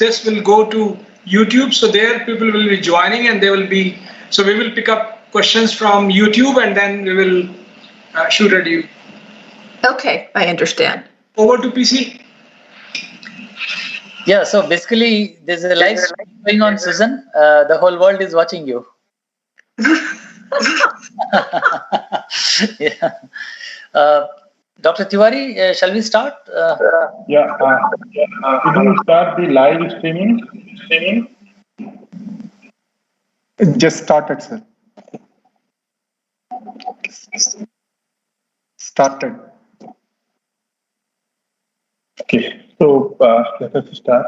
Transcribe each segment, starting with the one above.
this will go to YouTube. So there people will be joining and they will be, so we will pick up questions from YouTube and then we will shoot at you. Okay, I understand. Over to PC. Yeah, so basically there's a live stream going on, Susan. The whole world is watching you. Yeah. Dr. Tiwari, shall we start? Could you start the live streaming? Just started, sir. Started. Okay, so let us start.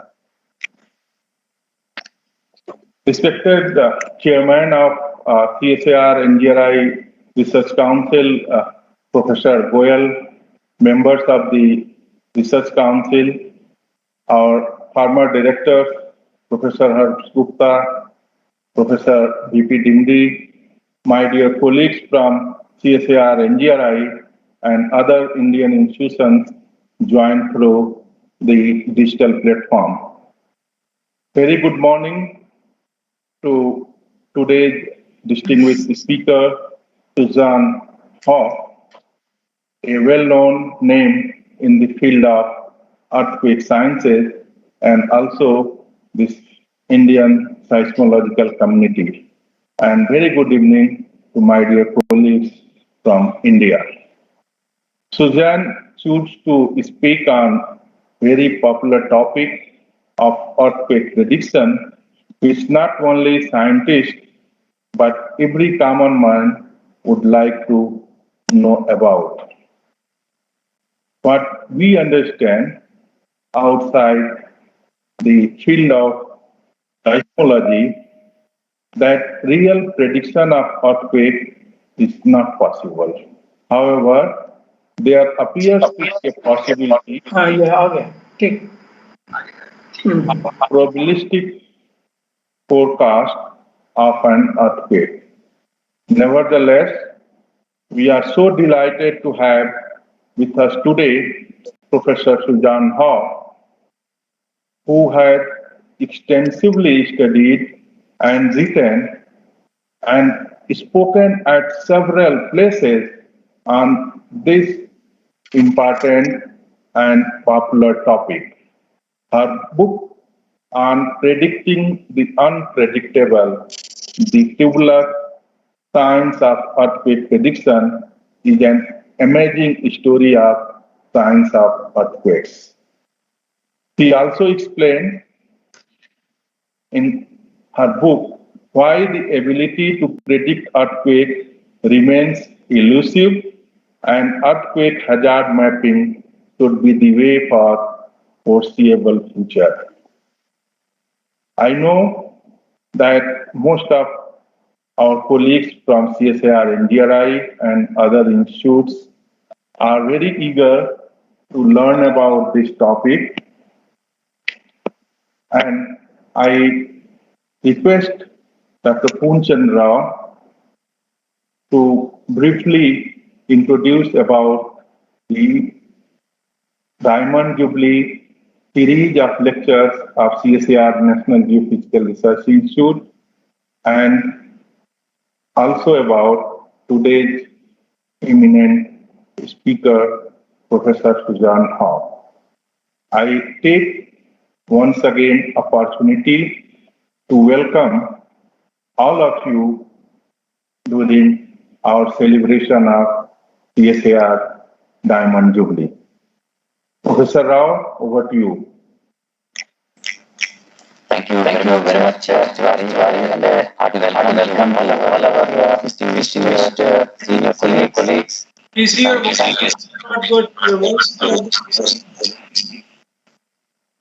Respected Chairman of CSIR-NGRI Research Council, Professor Goyal, members of the Research Council, our former directors, Professor Harsh Gupta, Professor V.P. Dimdi, my dear colleagues from CSIR-NGRI and other Indian institutions joined through the digital platform. Very good morning to today's distinguished speaker, Susan Ho, a well-known name in the field of earthquake sciences and also this Indian seismological community. And very good evening to my dear colleagues from India. Suzanne chose to speak on very popular topic of earthquake prediction, which not only scientists but every common man would like to know about. What we understand outside the field of seismology, that real prediction of earthquake is not possible. However, there appears to be a possibility of probabilistic forecast of an earthquake. Nevertheless, we are so delighted to have with us today Professor Susan Ho, who has extensively studied and written and spoken at several places on this important and popular topic. Her book on predicting the unpredictable, the tubular science of earthquake prediction, is an amazing story of science of earthquakes. She also explained in her book why the ability to predict earthquake remains elusive and earthquake hazard mapping should be the way for foreseeable future. I know that most of our colleagues from CSIR-NGRI and other institutes are very eager to learn about this topic, and I request Dr. Poonchand Rao to briefly introduce about the Diamond Jubilee series of lectures of CSIR-National Geophysical Research Institute and also about today's eminent speaker, Professor Susan Ho. I take once again opportunity to welcome all of you during our celebration of CSIR Diamond Jubilee. Professor Rao, over to you. Thank you very much, Tiwari, and hearty welcome all our distinguished senior colleagues. Please hear your voice. Not good. Your voice.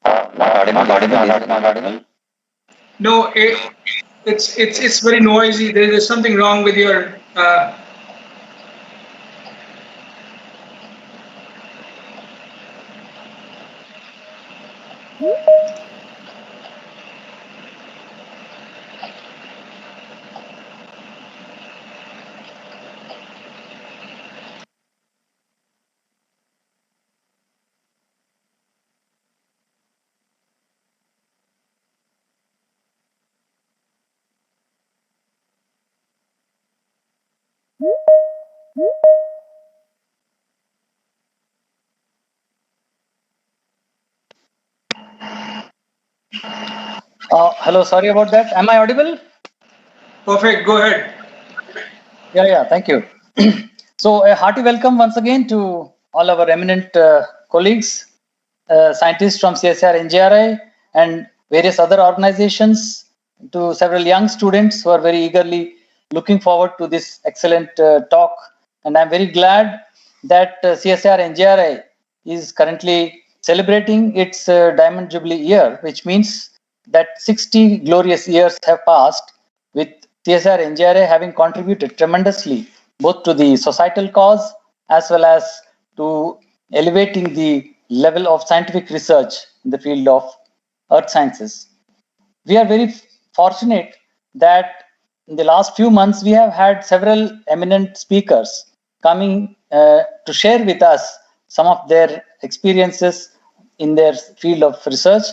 Not audible. No, it's very noisy. There is something wrong with your. Hello, sorry about that. Am I audible? Perfect. Go ahead. Yeah, thank you. So a hearty welcome once again to all our eminent colleagues, scientists from CSIR-NGRI and various other organizations, to several young students who are very eagerly looking forward to this excellent talk. And I'm very glad that CSIR-NGRI is currently celebrating its Diamond Jubilee year, which means that 60 glorious years have passed with CSIR-NGRI having contributed tremendously both to the societal cause as well as to elevating the level of scientific research in the field of earth sciences. We are very fortunate that in the last few months we have had several eminent speakers coming to share with us some of their experiences in their field of research.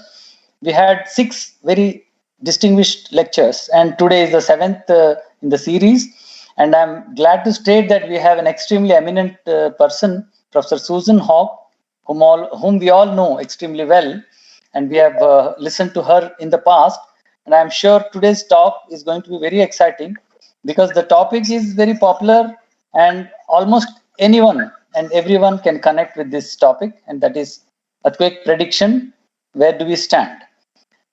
We had 6 very distinguished lectures, and today is the 7th in the series. And I'm glad to state that we have an extremely eminent person, Professor Susan Hogg, whom we all know extremely well, and we have listened to her in the past. And I'm sure today's talk is going to be very exciting because the topic is very popular and almost anyone and everyone can connect with this topic, and that is earthquake prediction. Where do we stand?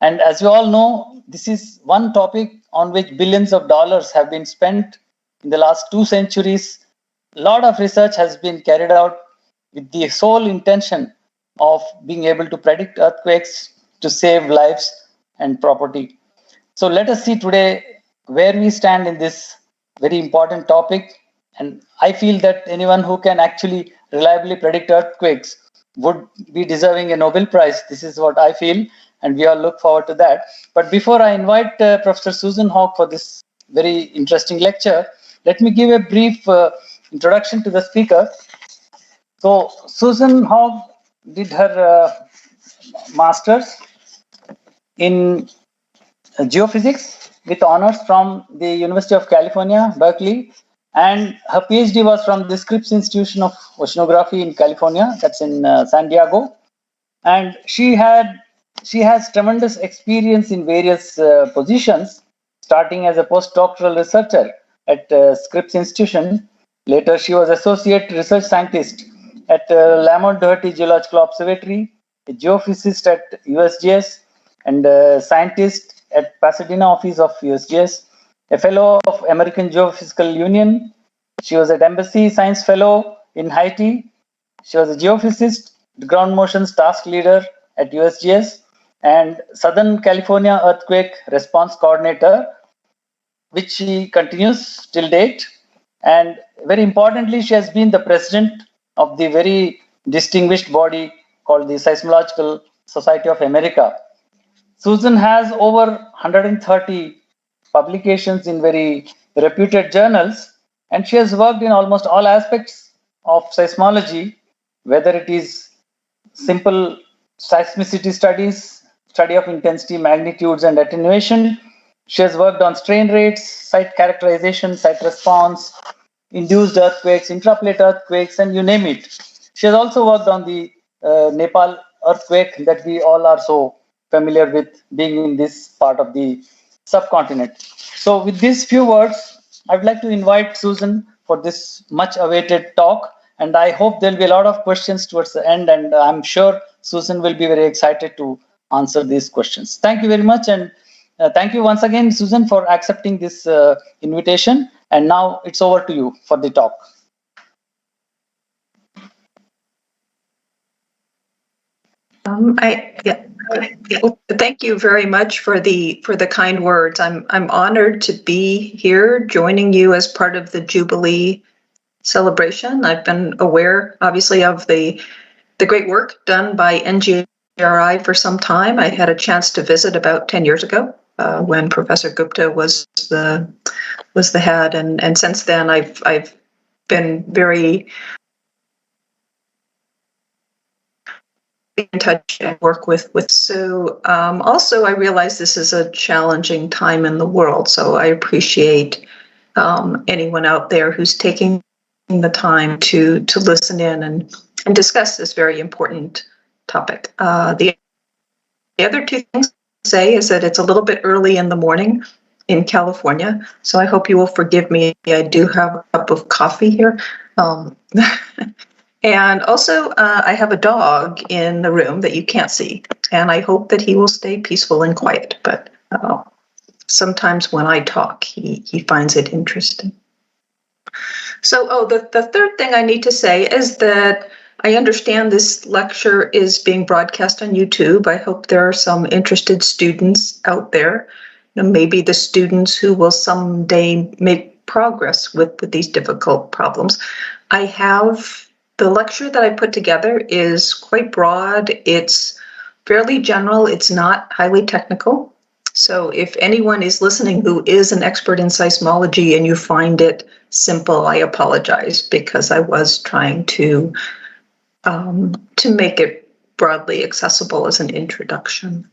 And as you all know, this is one topic on which billions of dollars have been spent in the last 2 centuries. A lot of research has been carried out with the sole intention of being able to predict earthquakes to save lives and property. So let us see today where we stand in this very important topic. And I feel that anyone who can actually reliably predict earthquakes would be deserving a Nobel Prize. This is what I feel, and we all look forward to that. But before I invite Professor Susan Hogg for this very interesting lecture, let me give a brief introduction to the speaker. So Susan Hogg did her master's in geophysics with honors from the University of California, Berkeley, and her PhD was from the Scripps Institution of Oceanography in California, that's in San Diego. And she has tremendous experience in various positions, starting as a postdoctoral researcher at Scripps Institution. Later, she was associate research scientist at Lamont Doherty Geological Observatory, a geophysicist at USGS, and a scientist at Pasadena office of USGS, a fellow of American Geophysical Union. She was at Embassy Science Fellow in Haiti. She was a geophysicist, ground motions task leader at USGS, and Southern California Earthquake Response Coordinator, which she continues till date. And very importantly, she has been the president of the very distinguished body called the Seismological Society of America. Susan has over 130 publications in very reputed journals, and she has worked in almost all aspects of seismology, whether it is simple seismicity studies, study of intensity, magnitudes, and attenuation. She has worked on strain rates, site characterization, site response, induced earthquakes, intraplate earthquakes, and you name it. She has also worked on the Nepal earthquake that we all are so familiar with, being in this part of the subcontinent. So with these few words, I would like to invite Susan for this much awaited talk. And I hope there'll be a lot of questions towards the end. And I'm sure Susan will be very excited to answer these questions. Thank you very much. And thank you once again, Susan, for accepting this invitation. And now it's over to you for the talk. Thank you very much for the kind words. I'm honored to be here joining you as part of the Jubilee celebration. I've been aware, obviously, of the great work done by NGRI for some time. I had a chance to visit about 10 years ago when Professor Gupta was the head, and since then I've been very in touch and work with. So also I realize this is a challenging time in the world, so I appreciate anyone out there who's taking the time to listen in and discuss this very important topic. The other two things say is that it's a little bit early in the morning in California, so I hope you will forgive me. I do have a cup of coffee here. And also, I have a dog in the room that you can't see, and I hope that he will stay peaceful and quiet, but sometimes when I talk, he finds it interesting. So, the third thing I need to say is that I understand this lecture is being broadcast on YouTube. I hope there are some interested students out there, maybe the students who will someday make progress with these difficult problems. The lecture that I put together is quite broad. It's fairly general. It's not highly technical. So if anyone is listening who is an expert in seismology and you find it simple, I apologize, because I was trying to make it broadly accessible as an introduction.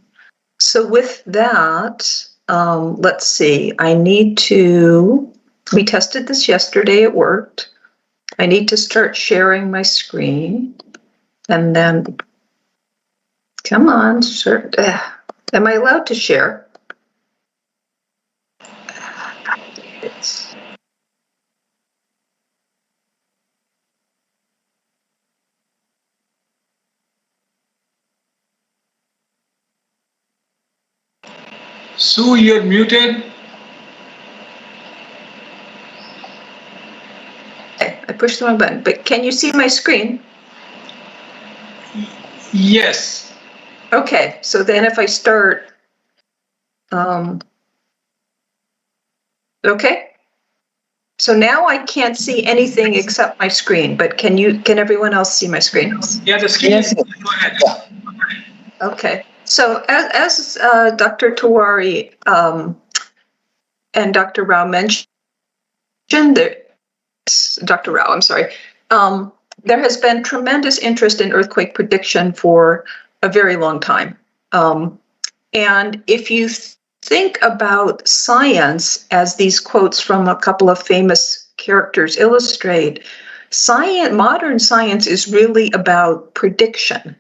So with that, let's see, we tested this yesterday, it worked. I need to start sharing my screen, and then, come on, am I allowed to share? Sue, you're muted. I pushed the wrong button, but can you see my screen? Yes. Okay, so then if I start, okay. So now I can't see anything except my screen, but can everyone else see my screen? Yeah, the screen. Yes. Go ahead. Okay. So as Dr. Tawari and Dr. Rao mentioned, Dr. Rao, I'm sorry. There has been tremendous interest in earthquake prediction for a very long time. And if you think about science, as these quotes from a couple of famous characters illustrate, modern science is really about prediction.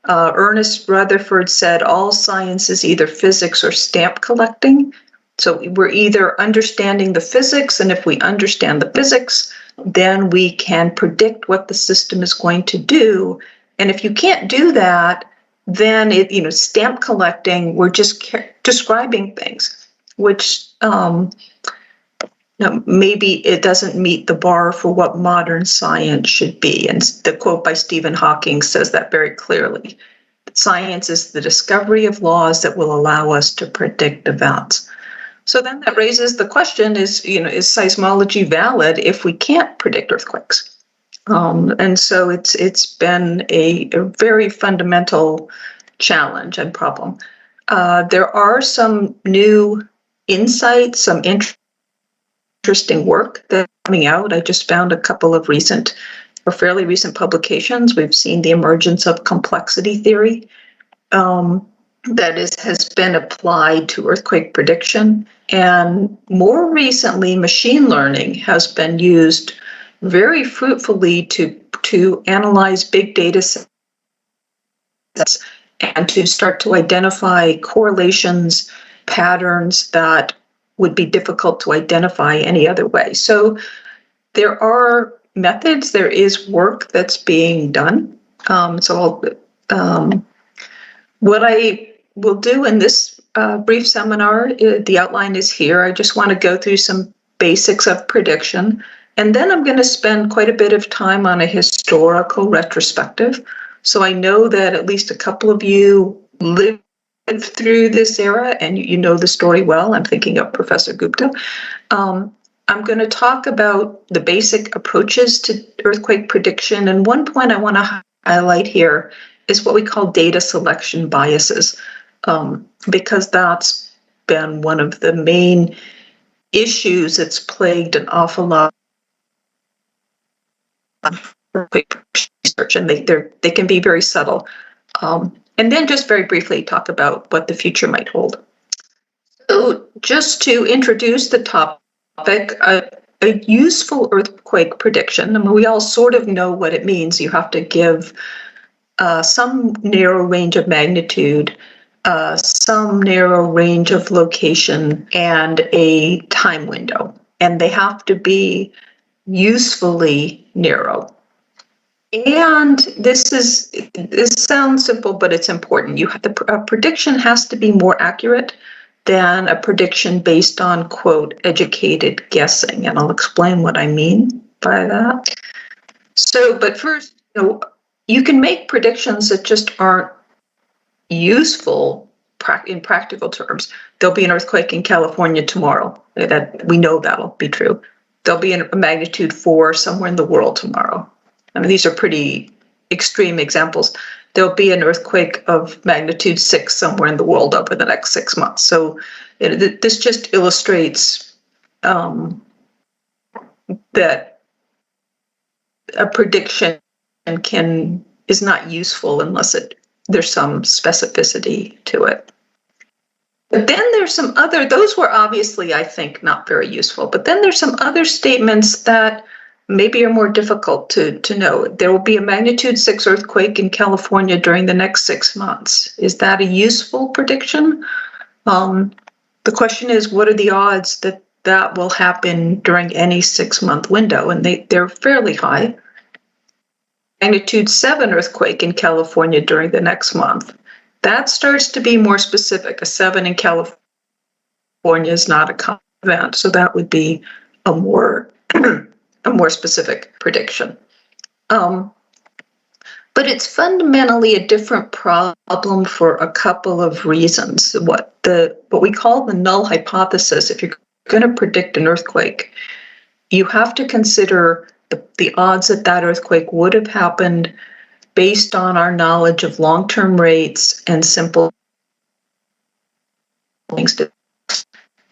Ernest Rutherford said all science is either physics or stamp collecting. So we're either understanding the physics, and if we understand the physics, then we can predict what the system is going to do. And if you can't do that, then stamp collecting, we're just describing things, which maybe it doesn't meet the bar for what modern science should be. And the quote by Stephen Hawking says that very clearly. Science is the discovery of laws that will allow us to predict events. So then that raises the question, is seismology valid if we can't predict earthquakes? And so it's been a very fundamental challenge and problem. There are some new insights, some interesting work that's coming out. I just found a couple of fairly recent publications. We've seen the emergence of complexity theory that has been applied to earthquake prediction. And more recently, machine learning has been used very fruitfully to analyze big data sets and to start to identify correlations, patterns that would be difficult to identify any other way. So there are methods, there is work that's being done. What I will do in this brief seminar, the outline is here. I just want to go through some basics of prediction. And then I'm going to spend quite a bit of time on a historical retrospective. So I know that at least a couple of you lived through this era and you know the story well. I'm thinking of Professor Gupta. I'm going to talk about the basic approaches to earthquake prediction. And one point I want to highlight here is what we call data selection biases, because that's been one of the main issues that's plagued an awful lot of earthquake research, and they can be very subtle. And then just very briefly talk about what the future might hold. So just to introduce the topic, a useful earthquake prediction, I mean, we all sort of know what it means. You have to give some narrow range of magnitude some narrow range of location and a time window, and they have to be usefully narrow. And this sounds simple, but it's important. A prediction has to be more accurate than a prediction based on, quote, educated guessing. And I'll explain what I mean by that. So, but first, you can make predictions that just aren't useful in practical terms. There'll be an earthquake in California tomorrow. That we know that'll be true. There'll be a magnitude 4 somewhere in the world tomorrow. I mean, these are pretty extreme examples. There'll be an earthquake of magnitude 6 somewhere in the world over the next 6 months. So this just illustrates that a prediction is not useful unless there's some specificity to it. But then there's some those were obviously, I think, not very useful. But then there's some other statements that maybe are more difficult to know. There will be a magnitude 6 earthquake in California during the next 6 months. Is that a useful prediction? The question is, what are the odds that will happen during any 6-month window? And they're fairly high. Magnitude 7 earthquake in California during the next month. That starts to be more specific. A 7 in California is not a common event, so that would be a more specific prediction. But it's fundamentally a different problem for a couple of reasons. What we call the null hypothesis, if you're going to predict an earthquake, you have to consider the odds that earthquake would have happened based on our knowledge of long-term rates and simple things.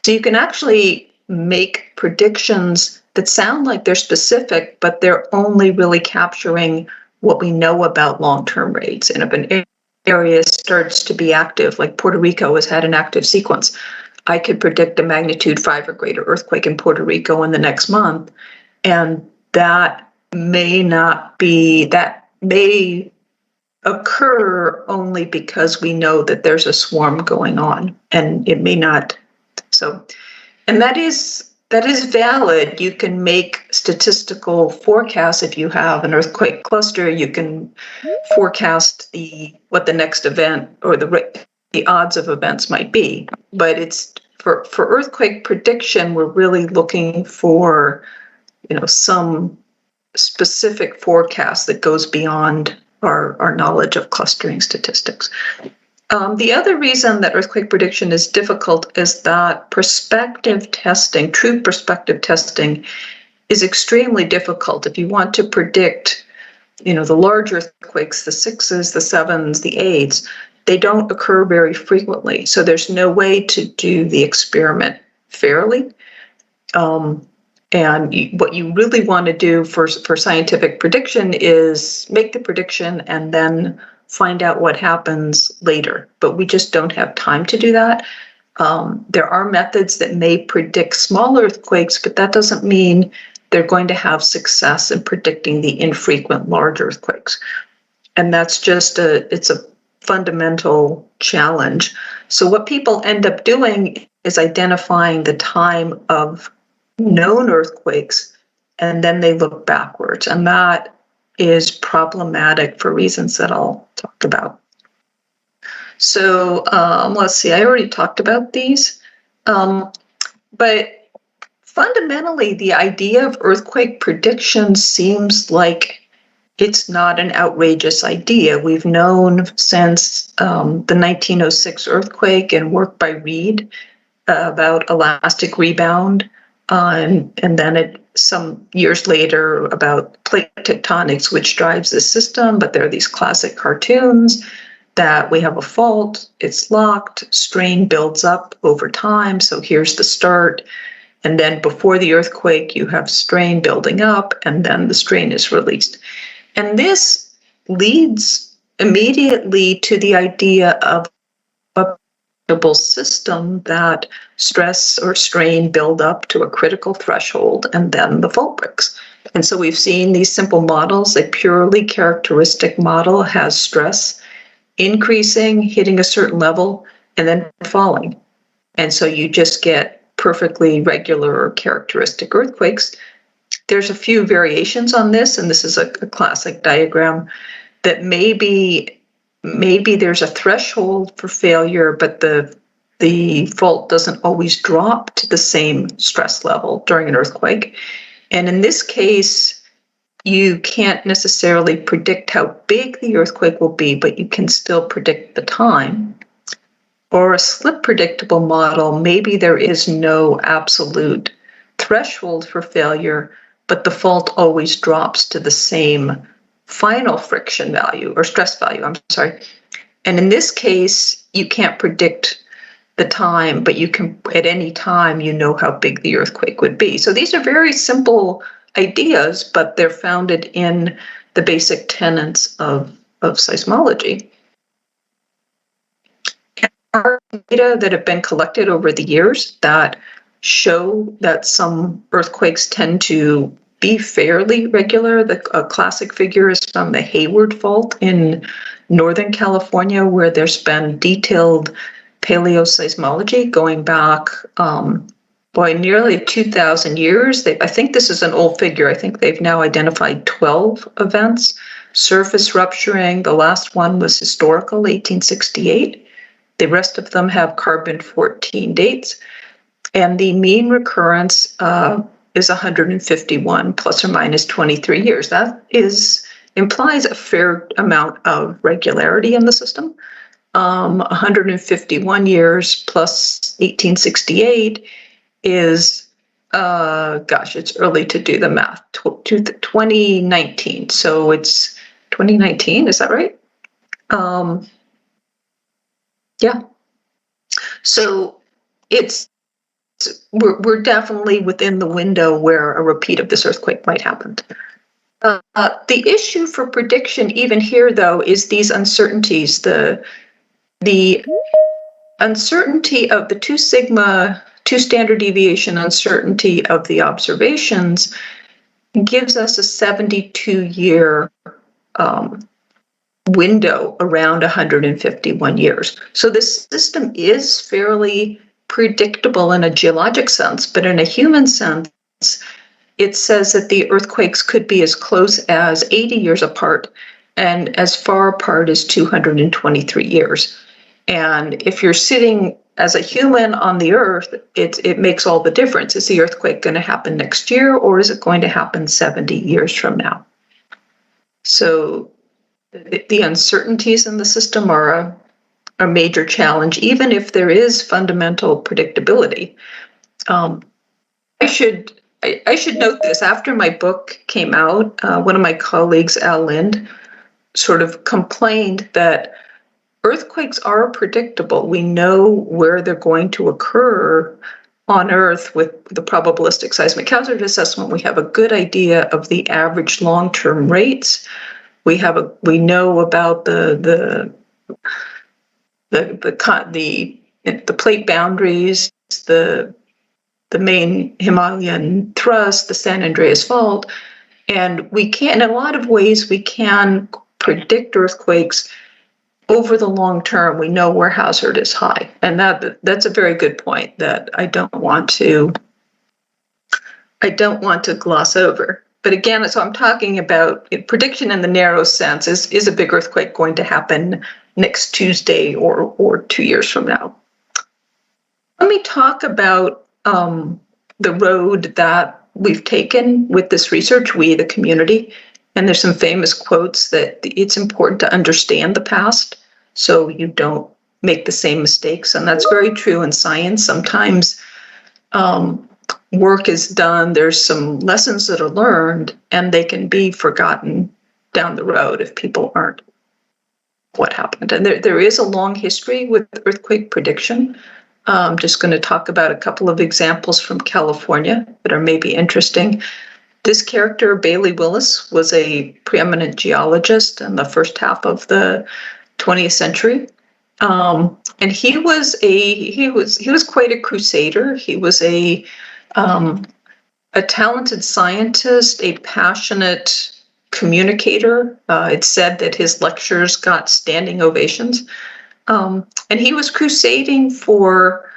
So you can actually make predictions that sound like they're specific, but they're only really capturing what we know about long-term rates. And if an area starts to be active, like Puerto Rico has had an active sequence, I could predict a magnitude 5 or greater earthquake in Puerto Rico in the next month. And that may occur only because we know that there's a swarm going on, and it may not. So, and that is valid. You can make statistical forecasts. If you have an earthquake cluster, you can forecast what the next event or the odds of events might be. But it's for earthquake prediction, we're really looking for some specific forecast that goes beyond our knowledge of clustering statistics. The other reason that earthquake prediction is difficult is that true prospective testing is extremely difficult. If you want to predict, the large earthquakes, the 6s, the 7s, the 8s, they don't occur very frequently. So there's no way to do the experiment fairly. And what you really want to do for scientific prediction is make the prediction and then find out what happens later. But we just don't have time to do that. There are methods that may predict small earthquakes, but that doesn't mean they're going to have success in predicting the infrequent large earthquakes. And that's it's a fundamental challenge. So what people end up doing is identifying the time of known earthquakes, and then they look backwards. And that is problematic for reasons that I'll talk about. So let's see, I already talked about these. But fundamentally, the idea of earthquake prediction seems like it's not an outrageous idea. We've known since the 1906 earthquake and work by Reed about elastic rebound. And then some years later about plate tectonics, which drives the system. But there are these classic cartoons that we have a fault, it's locked, strain builds up over time. So here's the start. And then before the earthquake, you have strain building up, and then the strain is released. And this leads immediately to the idea of a system that stress or strain build up to a critical threshold, and then the fault breaks. And so we've seen these simple models. A purely characteristic model has stress increasing, hitting a certain level, and then falling. And so you just get perfectly regular or characteristic earthquakes. There's a few variations on this, and this is a classic diagram that maybe there's a threshold for failure, but the fault doesn't always drop to the same stress level during an earthquake. And in this case, you can't necessarily predict how big the earthquake will be, but you can still predict the time. Or a slip predictable model, maybe there is no absolute threshold for failure, but the fault always drops to the same final friction value or stress value, I'm sorry. And in this case, you can't predict the time, but you can, at any time, you know how big the earthquake would be. So these are very simple ideas, but they're founded in the basic tenets of seismology. Are data that have been collected over the years that show that some earthquakes tend to be fairly regular. A classic figure is from the Hayward Fault in Northern California, where there's been detailed paleoseismology going back nearly 2,000 years. I think this is an old figure. I think they've now identified 12 events, surface rupturing. The last one was historical, 1868. The rest of them have carbon-14 dates. And the mean recurrence is 151 plus or minus 23 years. That implies a fair amount of regularity in the system. 151 years plus 1868 is, it's early to do the math, 2019. So it's 2019, is that right? Yeah. So we're definitely within the window where a repeat of this earthquake might happen. The issue for prediction, even here, though, is these uncertainties. The uncertainty of the 2 sigma, 2 standard deviation uncertainty of the observations gives us a 72-year window around 151 years. So this system is fairly predictable in a geologic sense, but in a human sense, it says that the earthquakes could be as close as 80 years apart and as far apart as 223 years. And if you're sitting as a human on the earth, it makes all the difference. Is the earthquake going to happen next year, or is it going to happen 70 years from now? So the uncertainties in the system are a major challenge, even if there is fundamental predictability. I should note this. After my book came out, one of my colleagues, Al Lind, sort of complained that earthquakes are predictable. We know where they're going to occur on Earth with the probabilistic seismic hazard assessment. We have a good idea of the average long-term rates. We know about the plate boundaries, the main Himalayan thrust, the San Andreas Fault, and we can, in a lot of ways, we can predict earthquakes over the long term. We know where hazard is high, and that's a very good point that I don't want to gloss over. But again, so I'm talking about prediction in the narrow sense. Is a big earthquake going to happen next Tuesday or 2 years from now? Let me talk about the road that we've taken with this research, we, the community. And there's some famous quotes that it's important to understand the past so you don't make the same mistakes. And that's very true in science. Sometimes work is done, there's some lessons that are learned, and they can be forgotten down the road if people aren't what happened. And there is a long history with earthquake prediction. I'm just going to talk about a couple of examples from California that are maybe interesting. This character, Bailey Willis, was a preeminent geologist in the first half of the 20th century. And he was quite a crusader. He was a talented scientist, a passionate communicator. It's said that his lectures got standing ovations. And he was crusading for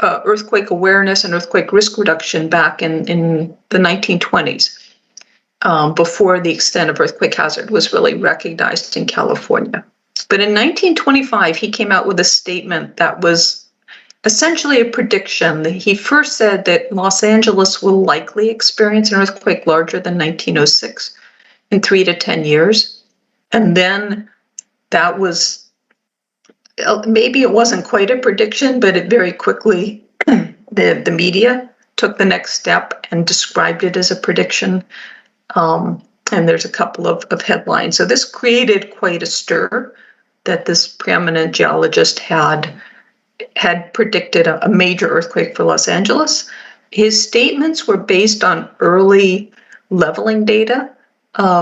earthquake awareness and earthquake risk reduction back in the 1920s, before the extent of earthquake hazard was really recognized in California. But in 1925, he came out with a statement that was essentially a prediction. He first said that Los Angeles will likely experience an earthquake larger than 1906 in 3 to 10 years. And then that was, maybe it wasn't quite a prediction, but it very quickly, the media took the next step and described it as a prediction. And there's a couple of headlines. So this created quite a stir that this preeminent geologist had predicted a major earthquake for Los Angeles. His statements were based on early leveling data,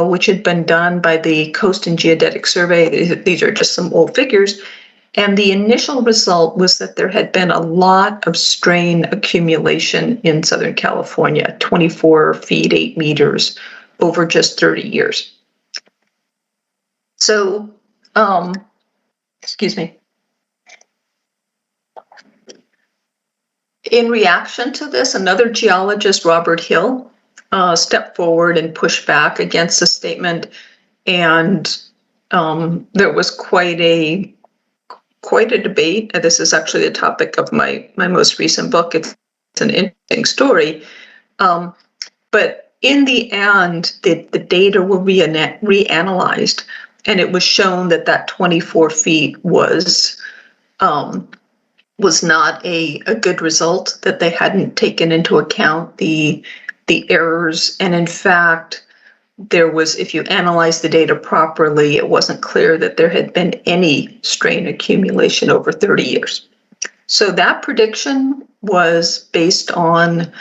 which had been done by the Coast and Geodetic Survey. These are just some old figures. And the initial result was that there had been a lot of strain accumulation in Southern California, 24 feet, 8 meters over just 30 years. So, excuse me. In reaction to this, another geologist, Robert Hill, stepped forward and pushed back against the statement. And there was quite a debate. This is actually the topic of my most recent book. It's an interesting story. But in the end, the data were reanalyzed, and it was shown that 24 feet was not a good result, that they hadn't taken into account the errors. And in fact, there was, if you analyze the data properly, it wasn't clear that there had been any strain accumulation over 30 years. So that prediction was based on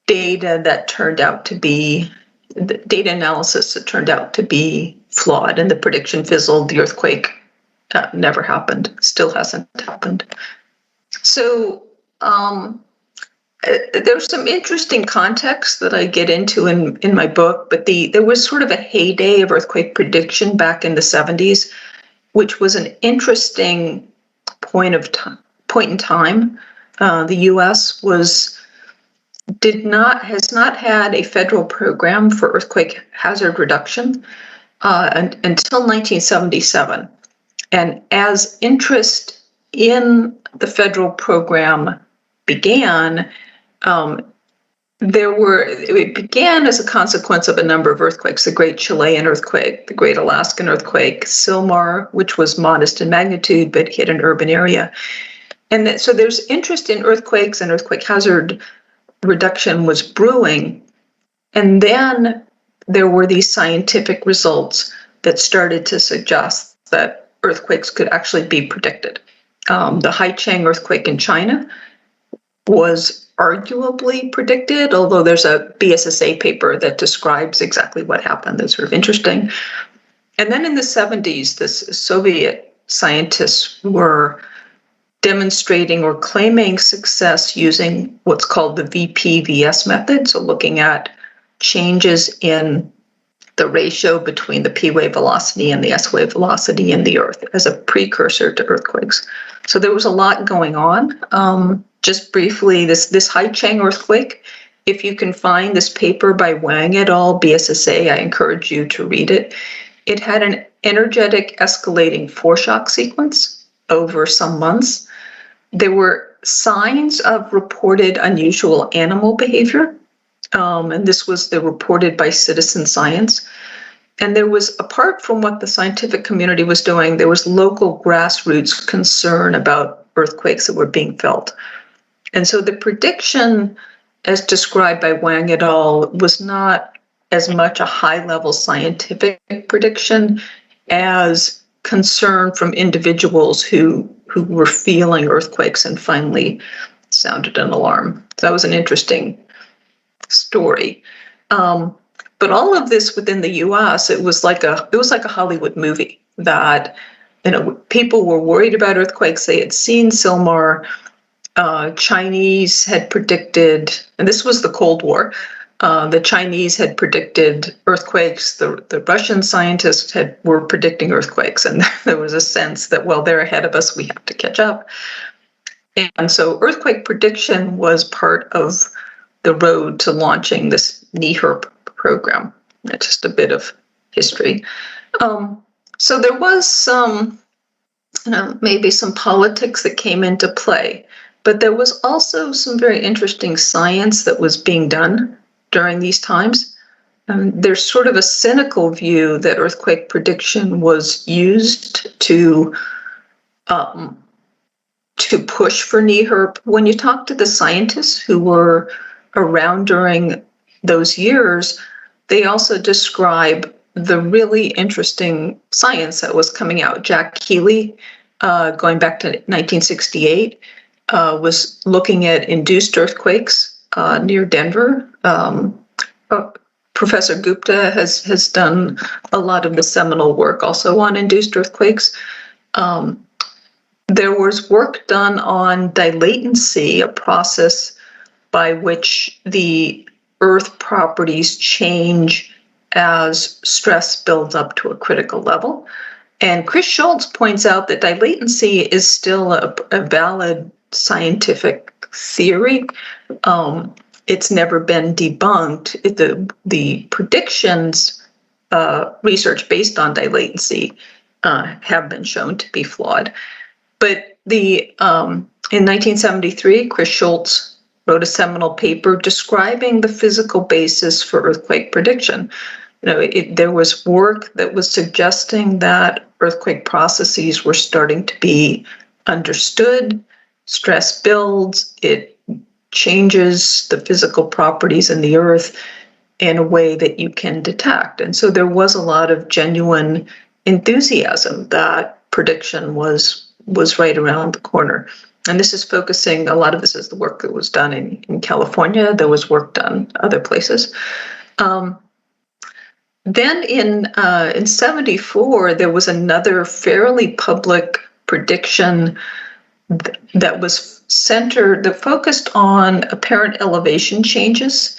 data that turned out to be, the data analysis that turned out to be flawed, and the prediction fizzled. The earthquake never happened, still hasn't happened. So there's some interesting context that I get into in my book, but there was sort of a heyday of earthquake prediction back in the 70s, which was an interesting point in time. The U.S. has not had a federal program for earthquake hazard reduction until 1977, and as interest in the federal program began, it began as a consequence of a number of earthquakes: the Great Chilean Earthquake, the Great Alaskan Earthquake, Silmar, which was modest in magnitude but hit an urban area. And so there's interest in earthquakes, and earthquake hazard reduction was brewing. And then there were these scientific results that started to suggest that earthquakes could actually be predicted. The Haichang earthquake in China was arguably predicted, although there's a BSSA paper that describes exactly what happened. That's sort of interesting. And then in the 70s, the Soviet scientists were demonstrating or claiming success using what's called the VP-VS method, so looking at changes in the ratio between the P wave velocity and the S wave velocity in the Earth as a precursor to earthquakes. So there was a lot going on. Just briefly, this Haichang earthquake, if you can find this paper by Wang et al., BSSA, I encourage you to read it. It had an energetic escalating foreshock sequence over some months. There were signs of reported unusual animal behavior, and this was reported by citizen science. And there was, apart from what the scientific community was doing, there was local grassroots concern about earthquakes that were being felt. And so the prediction, as described by Wang et al., was not as much a high-level scientific prediction as concern from individuals who were feeling earthquakes and finally sounded an alarm. So that was an interesting story. But all of this within the U.S., it was like a Hollywood movie that, people were worried about earthquakes. They had seen Silmar. Chinese had predicted, and this was the Cold War, The Chinese had predicted earthquakes. The Russian scientists were predicting earthquakes, and there was a sense that, well, they're ahead of us, we have to catch up. And so earthquake prediction was part of the road to launching this NEHRP program. Just a bit of history. So there was some, maybe some politics that came into play, but there was also some very interesting science that was being done during these times. There's sort of a cynical view that earthquake prediction was used to push for NEHRP. When you talk to the scientists who were around during those years, they also describe the really interesting science that was coming out. Jack Healy, going back to 1968, was looking at induced earthquakes near Denver. Professor Gupta has done a lot of the seminal work also on induced earthquakes. There was work done on dilatancy, a process by which the earth properties change as stress builds up to a critical level. And Chris Schultz points out that dilatancy is still a valid scientific theory. It's never been debunked. The predictions, research based on dilatancy, have been shown to be flawed. But in 1973, Chris Schultz wrote a seminal paper describing the physical basis for earthquake prediction. There was work that was suggesting that earthquake processes were starting to be understood. Stress builds, it changes the physical properties in the earth in a way that you can detect. And so there was a lot of genuine enthusiasm that prediction was right around the corner. And this is focusing, a lot of this is the work that was done in California. There was work done other places. Then in 74, there was another fairly public prediction that was that focused on apparent elevation changes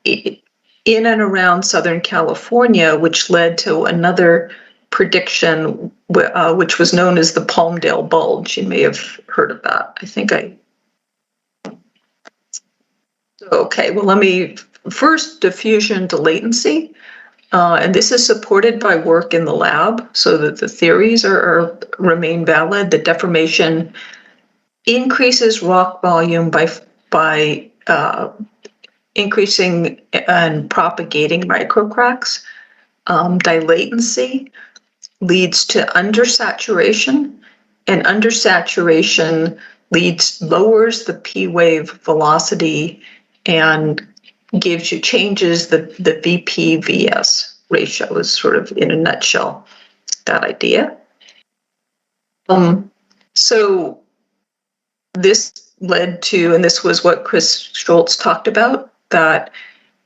in and around Southern California, which led to another prediction, which was known as the Palmdale Bulge. You may have heard of that. Okay, well, let me first, diffusion-dilatancy. And this is supported by work in the lab, so that the theories remain valid. The deformation increases rock volume by increasing and propagating microcracks. Dilatancy leads to undersaturation, and undersaturation lowers the P wave velocity and changes the VP-VS ratio, is sort of in a nutshell that idea. So this led to, and this was what Chris Schultz talked about, that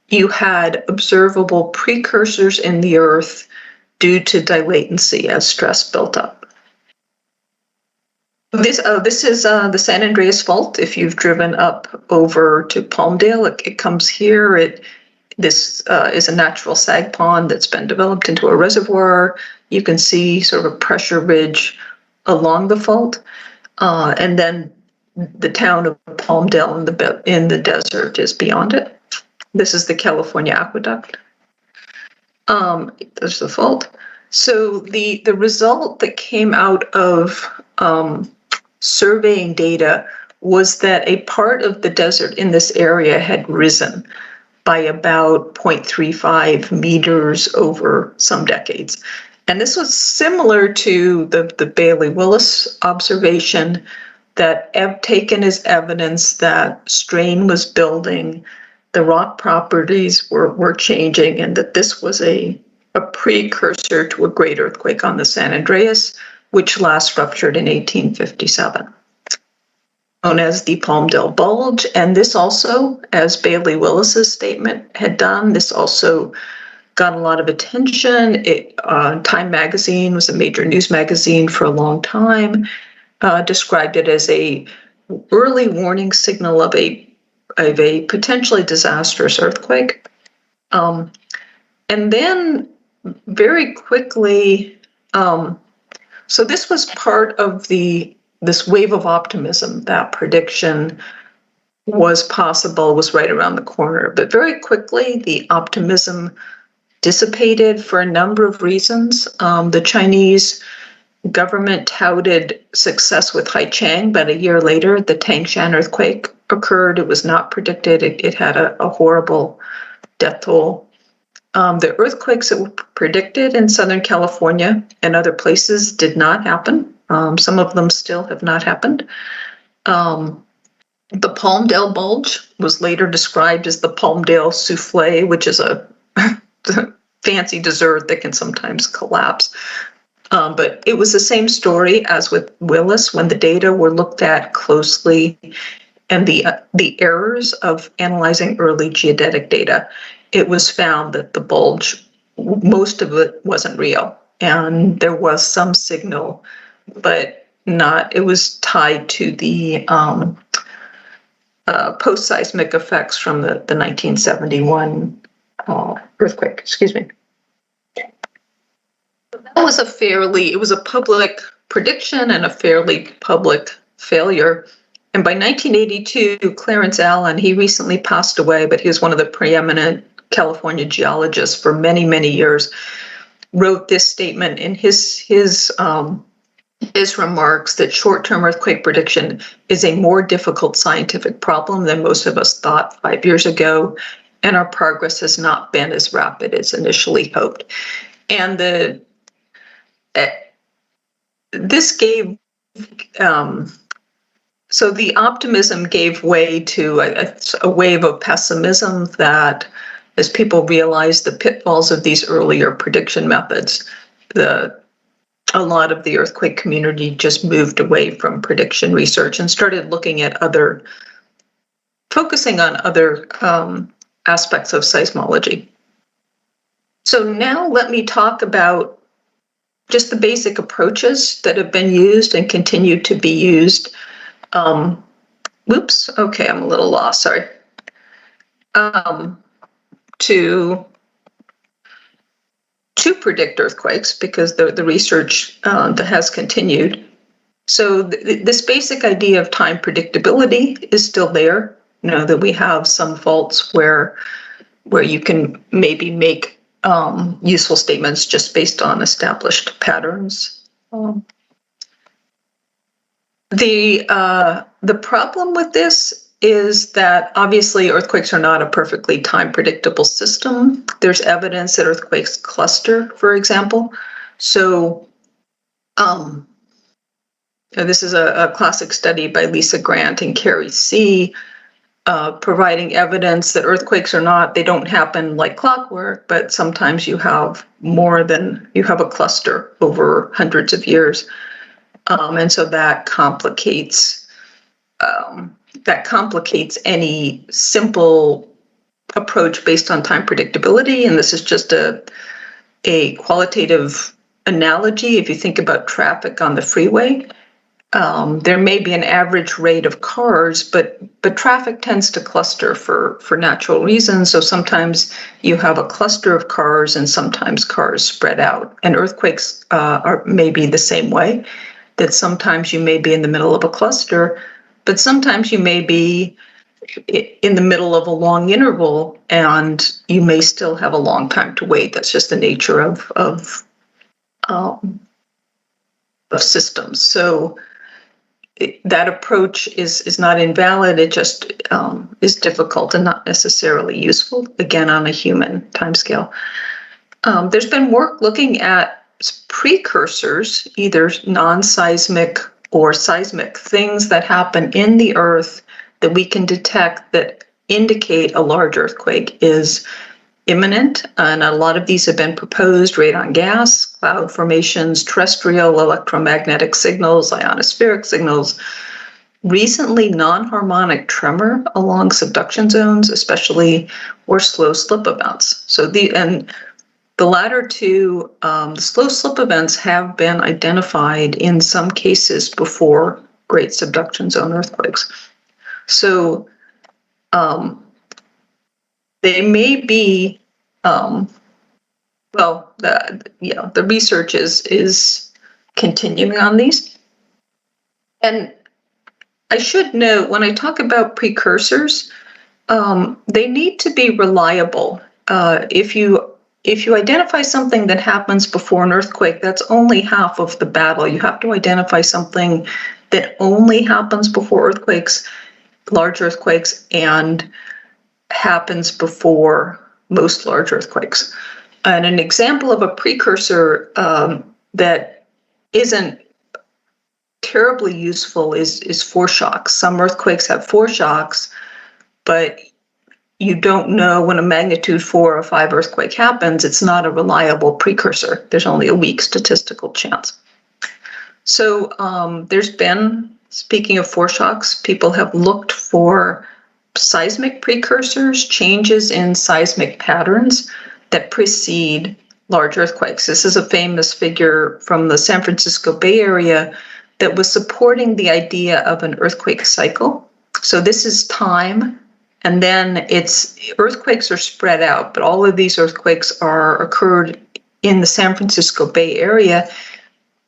you had observable precursors in the earth due to dilatancy as stress built up. This is the San Andreas Fault. If you've driven up over to Palmdale, it comes here. This is a natural sag pond that's been developed into a reservoir. You can see sort of a pressure ridge along the fault, and then the town of Palmdale in the desert is beyond it. This is the California Aqueduct. There's the fault. So the result that came out of surveying data was that a part of the desert in this area had risen by about 0.35 meters over some decades. And this was similar to the Bailey-Willis observation that taken as evidence that strain was building, the rock properties were changing, and that this was a precursor to a great earthquake on the San Andreas, which last ruptured in 1857, known as the Palmdale Bulge. And this also, as Bailey-Willis's statement had done, this also got a lot of attention. Time magazine was a major news magazine for a long time, described it as a early warning signal of a a potentially disastrous earthquake. And then very quickly, so this was part of this wave of optimism that prediction was possible, was right around the corner. But very quickly, the optimism dissipated for a number of reasons. The Chinese government touted success with Haichang, but a year later, the Tangshan earthquake occurred. It was not predicted. It had a horrible death toll. The earthquakes that were predicted in Southern California and other places did not happen. Some of them still have not happened. The Palmdale bulge was later described as the Palmdale souffle, which is a fancy dessert that can sometimes collapse. But it was the same story as with Willis when the data were looked at closely and the errors of analyzing early geodetic data. It was found that the bulge, most of it wasn't real, and there was some signal, but not. It was tied to the post-seismic effects from the 1971 earthquake. Excuse me. That was it was a public prediction and a fairly public failure. And by 1982, Clarence Allen, he recently passed away, but he was one of the preeminent California geologists for many, many years, wrote this statement in his remarks that short-term earthquake prediction is a more difficult scientific problem than most of us thought 5 years ago, and our progress has not been as rapid as initially hoped. And this gave, so the optimism gave way to a wave of pessimism that as people realized the pitfalls of these earlier prediction methods, a lot of the earthquake community just moved away from prediction research and started looking at focusing on other aspects of seismology. So now let me talk about just the basic approaches that have been used and continue to be used. Oops, okay, I'm a little lost, sorry. To predict earthquakes, because the research that has continued. So this basic idea of time predictability is still there. You know, that we have some faults where you can maybe make useful statements just based on established patterns. The problem with this is that obviously earthquakes are not a perfectly time predictable system. There's evidence that earthquakes cluster, for example. So this is a classic study by Lisa Grant and Carrie C. Providing evidence that earthquakes they don't happen like clockwork, but sometimes you have a cluster over hundreds of years. And so that complicates any simple approach based on time predictability. And this is just a qualitative analogy. If you think about traffic on the freeway, there may be an average rate of cars, but traffic tends to cluster for natural reasons. So sometimes you have a cluster of cars and sometimes cars spread out. And earthquakes may be the same way, that sometimes you may be in the middle of a cluster, but sometimes you may be in the middle of a long interval and you may still have a long time to wait. That's just the nature of systems. So that approach is not invalid. It just is difficult and not necessarily useful, again, on a human timescale. There's been work looking at precursors, either non-seismic or seismic, things that happen in the earth that we can detect that indicate a large earthquake is imminent. And a lot of these have been proposed: radon gas, cloud formations, terrestrial electromagnetic signals, ionospheric signals. Recently, non-harmonic tremor along subduction zones, especially, or slow slip events. So the latter two, slow slip events, have been identified in some cases before great subduction zone earthquakes. So they may be, the research is continuing on these. And I should note, when I talk about precursors, they need to be reliable. If you identify something that happens before an earthquake, that's only half of the battle. You have to identify something that only happens before earthquakes, large earthquakes, and happens before most large earthquakes. And an example of a precursor that isn't terribly useful is foreshocks. Some earthquakes have foreshocks, but you don't know when a magnitude 4 or 5 earthquake happens. It's not a reliable precursor. There's only a weak statistical chance. So there's been, speaking of foreshocks, people have looked for seismic precursors, changes in seismic patterns that precede large earthquakes. This is a famous figure from the San Francisco Bay Area that was supporting the idea of an earthquake cycle. So this is time, and then earthquakes are spread out, but all of these earthquakes occurred in the San Francisco Bay Area.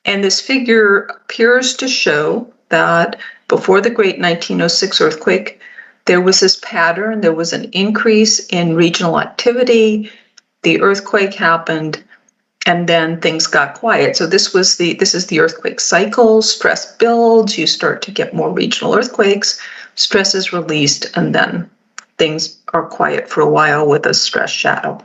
And this figure appears to show that before the great 1906 earthquake, there was this pattern. There was an increase in regional activity. The earthquake happened, and then things got quiet. So this is the earthquake cycle. Stress builds. You start to get more regional earthquakes. Stress is released, and then things are quiet for a while with a stress shadow.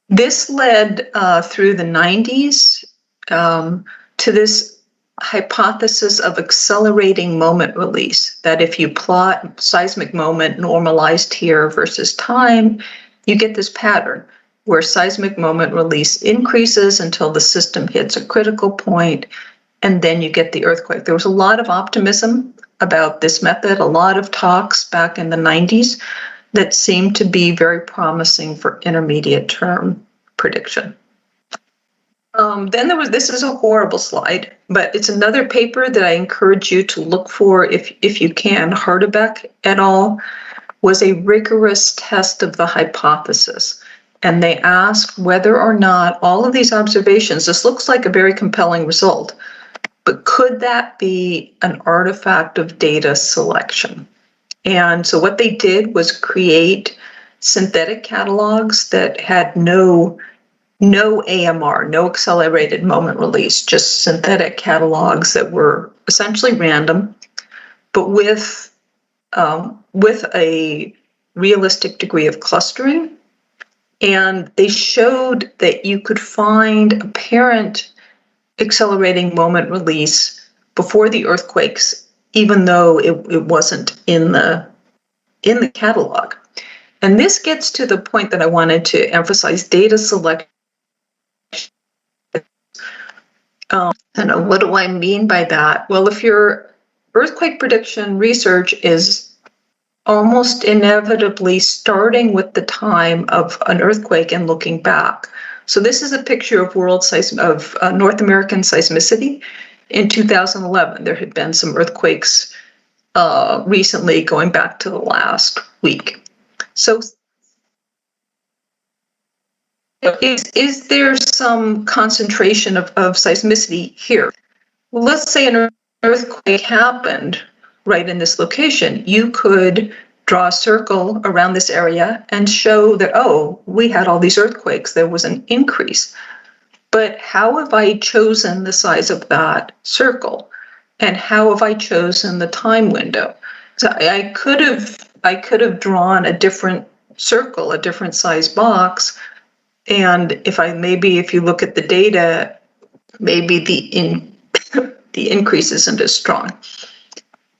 This led through the 90s to this hypothesis of accelerating moment release, that if you plot seismic moment normalized here versus time, you get this pattern where seismic moment release increases until the system hits a critical point, and then you get the earthquake. There was a lot of optimism about this method, a lot of talks back in the 90s that seemed to be very promising for intermediate term prediction. Then this is a horrible slide, but it's another paper that I encourage you to look for if you can. Hardebeck et al. Was a rigorous test of the hypothesis. And they asked whether or not all of these observations, this looks like a very compelling result, but could that be an artifact of data selection? And so what they did was create synthetic catalogs that had no AMR, no accelerated moment release, just synthetic catalogs that were essentially random, but with a realistic degree of clustering. And they showed that you could find apparent accelerating moment release before the earthquakes, even though it wasn't in the catalog. And this gets to the point that I wanted to emphasize: data selection. And what do I mean by that? Well, if your earthquake prediction research is almost inevitably starting with the time of an earthquake and looking back. So this is a picture of North American seismicity in 2011. There had been some earthquakes recently, going back to the last week. So is there some concentration of seismicity here? Well, let's say an earthquake happened right in this location. You could draw a circle around this area and show that, oh, we had all these earthquakes, there was an increase. But how have I chosen the size of that circle? And how have I chosen the time window? So I could have drawn a different circle, a different size box. And if you look at the data, maybe the increase isn't as strong.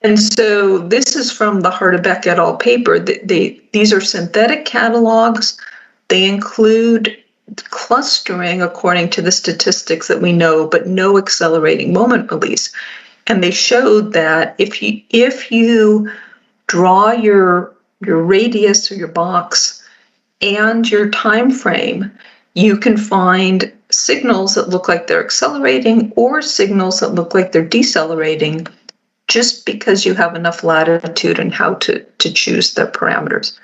And so this is from the Hardebeck et al. Paper. These are synthetic catalogs. They include clustering according to the statistics that we know, but no accelerating moment release. And they showed that if you draw your radius or your box and your time frame, you can find signals that look like they're accelerating or signals that look like they're decelerating just because you have enough latitude in how to choose the parameters.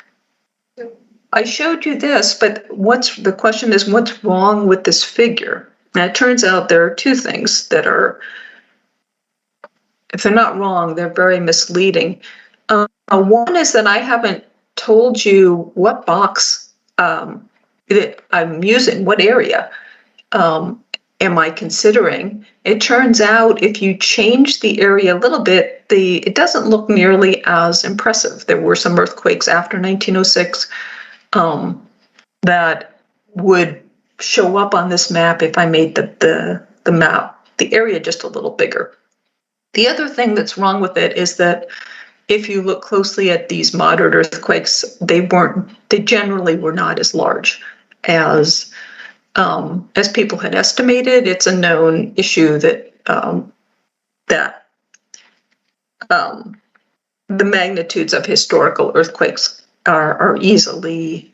I showed you this, but the question is, what's wrong with this figure? And it turns out there are two things that are, if they're not wrong, they're very misleading. One is that I haven't told you what box that I'm using, what area am I considering. It turns out if you change the area a little bit, it doesn't look nearly as impressive. There were some earthquakes after 1906 that would show up on this map if I made the map, the area just a little bigger. The other thing that's wrong with it is that if you look closely at these moderate earthquakes, they generally were not as large as people had estimated. It's a known issue that the magnitudes of historical earthquakes are easily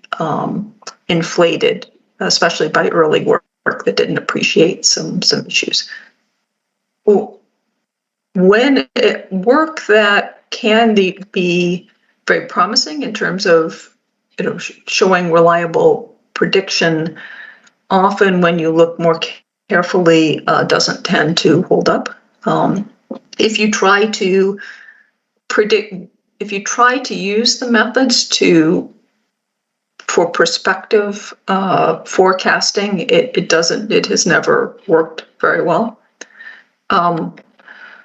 inflated, especially by early work that didn't appreciate some issues. When work that can be very promising in terms of showing reliable prediction, often when you look more carefully, doesn't tend to hold up. If you try to use the methods for prospective forecasting, it has never worked very well.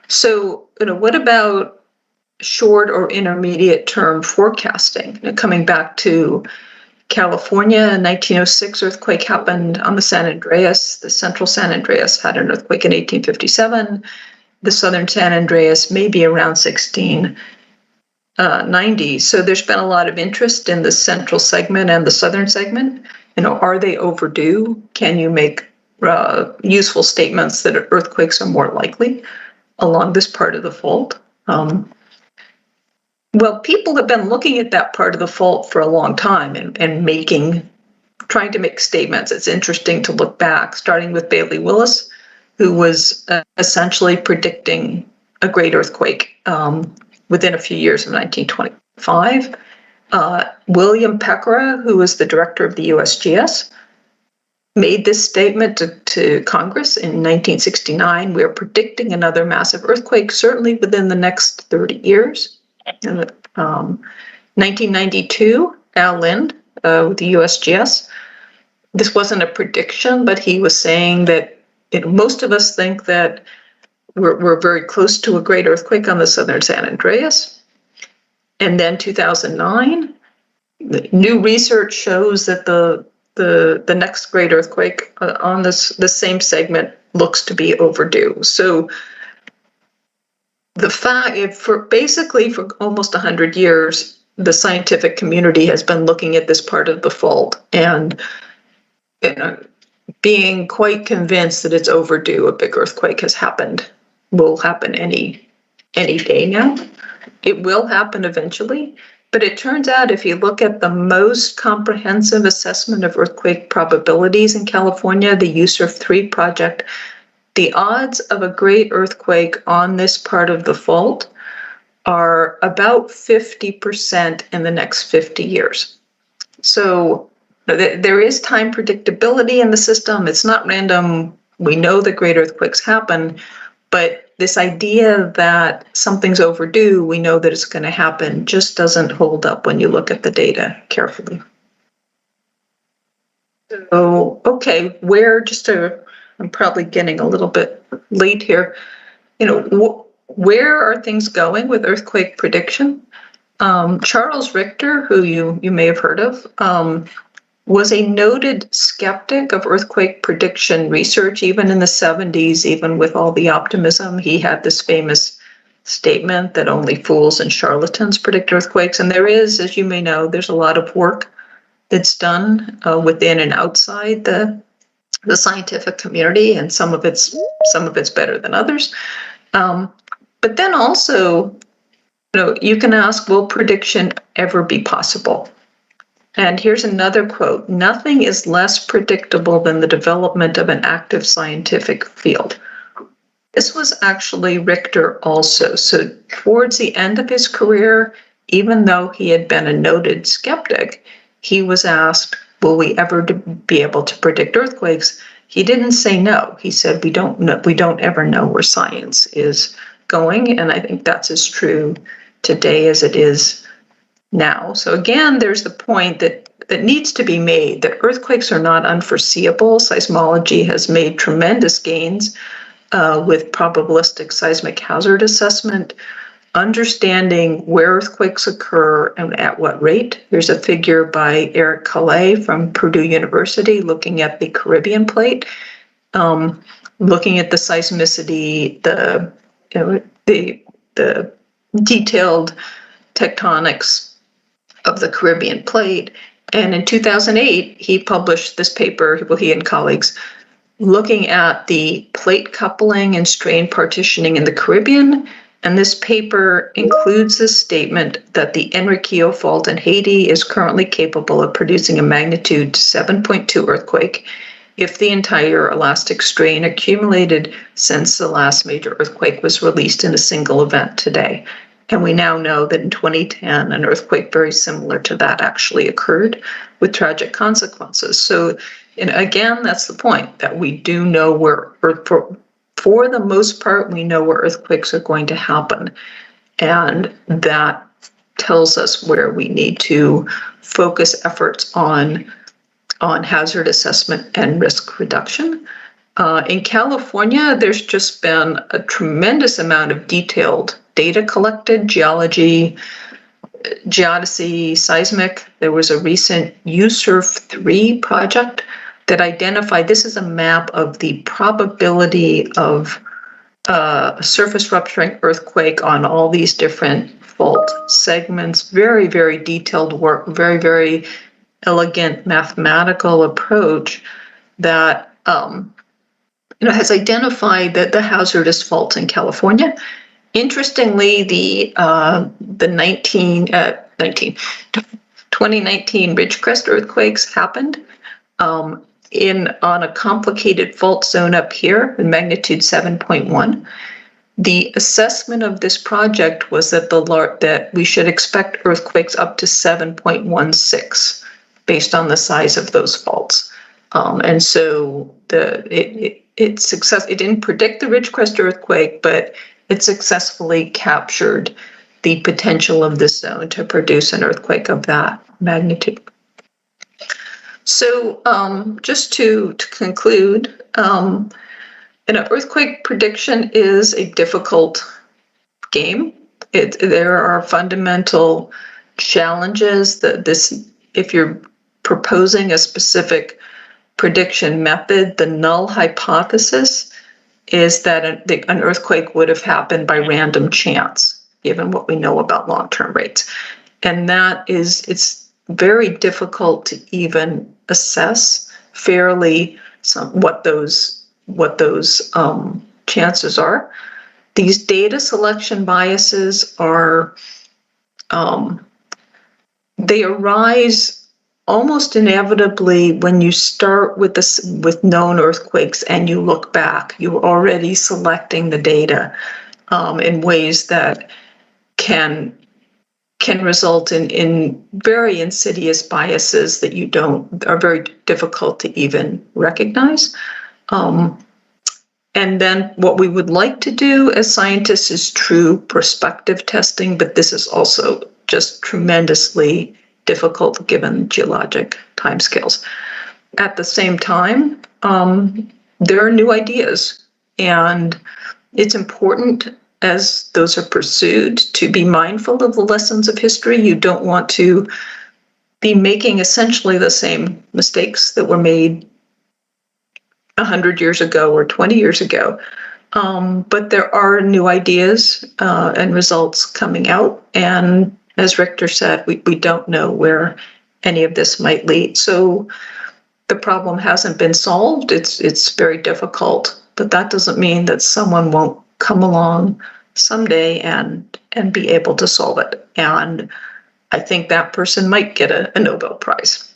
So, what about short or intermediate term forecasting? Coming back to California, 1906 earthquake happened on the San Andreas. The central San Andreas had an earthquake in 1857. The southern San Andreas maybe around 1690. So there's been a lot of interest in the central segment and the southern segment. Are they overdue? Can you make useful statements that earthquakes are more likely along this part of the fault? Well, people have been looking at that part of the fault for a long time and trying to make statements. It's interesting to look back, starting with Bailey Willis, who was essentially predicting a great earthquake within a few years of 1925. William Peckera, who was the director of the USGS, made this statement to Congress in 1969. We're predicting another massive earthquake, certainly within the next 30 years. 1992, Al Lind with the USGS. This wasn't a prediction, but he was saying that most of us think that we're very close to a great earthquake on the southern San Andreas. And then 2009, new research shows that the next great earthquake on the same segment looks to be overdue. So the fact, for almost 100 years, the scientific community has been looking at this part of the fault and being quite convinced that it's overdue. A big earthquake will happen any day now. It will happen eventually, but it turns out if you look at the most comprehensive assessment of earthquake probabilities in California, the USIRF-3 project, the odds of a great earthquake on this part of the fault are about 50% in the next 50 years. So there is time predictability in the system. It's not random. We know that great earthquakes happen, but this idea that something's overdue, we know that it's going to happen, just doesn't hold up when you look at the data carefully. So, okay, I'm probably getting a little bit late here. Where are things going with earthquake prediction? Charles Richter, who you may have heard of, was a noted skeptic of earthquake prediction research, even in the 70s, even with all the optimism. He had this famous statement that only fools and charlatans predict earthquakes. And there is, as you may know, there's a lot of work that's done within and outside the scientific community, and some of it's better than others. But then also, you can ask, will prediction ever be possible? And here's another quote: "Nothing is less predictable than the development of an active scientific field." This was actually Richter also. So towards the end of his career, even though he had been a noted skeptic, he was asked, will we ever be able to predict earthquakes? He didn't say no. He said, we don't know, we don't ever know where science is going. And I think that's as true today as it is now. So again, there's the point that needs to be made, that earthquakes are not unforeseeable. Seismology has made tremendous gains with probabilistic seismic hazard assessment, understanding where earthquakes occur and at what rate. There's a figure by Eric Calais from Purdue University looking at the Caribbean plate, looking at the seismicity, the detailed tectonics of the Caribbean plate. And in 2008, he published this paper, well, he and colleagues, looking at the plate coupling and strain partitioning in the Caribbean. And this paper includes this statement that the Enriquillo Fault in Haiti is currently capable of producing a magnitude 7.2 earthquake if the entire elastic strain accumulated since the last major earthquake was released in a single event today. And we now know that in 2010, an earthquake very similar to that actually occurred with tragic consequences. So, and again, that's the point, that we do know where, for the most part, we know where earthquakes are going to happen. And that tells us where we need to focus efforts on hazard assessment and risk reduction. In California, there's just been a tremendous amount of detailed data collected, geology, geodesy, seismic. There was a recent USURF-3 project that identified, this is a map of the probability of a surface rupturing earthquake on all these different fault segments. Very, very detailed work, very, very elegant mathematical approach that has identified that the hazardous faults in California. Interestingly, the 2019 Ridgecrest earthquakes happened on a complicated fault zone up here in magnitude 7.1. The assessment of this project was that we should expect earthquakes up to 7.16 based on the size of those faults. And so it didn't predict the Ridgecrest earthquake, but it successfully captured the potential of this zone to produce an earthquake of that magnitude. So just to conclude, earthquake prediction is a difficult game. There are fundamental challenges if you're proposing a specific prediction method, the null hypothesis is that an earthquake would have happened by random chance, given what we know about long-term rates. And it's very difficult to even assess fairly what those chances are. These data selection biases are, they arise almost inevitably when you start with known earthquakes and you look back. You're already selecting the data in ways that can result in very insidious biases that are very difficult to even recognize. And then what we would like to do as scientists is true prospective testing, but this is also just tremendously difficult given geologic timescales. At the same time, there are new ideas, and it's important as those are pursued to be mindful of the lessons of history. You don't want to be making essentially the same mistakes that were made 100 years ago or 20 years ago. But there are new ideas and results coming out. And as Richter said, we don't know where any of this might lead. So the problem hasn't been solved. It's very difficult, but that doesn't mean that someone won't come along someday and be able to solve it. And I think that person might get a Nobel Prize.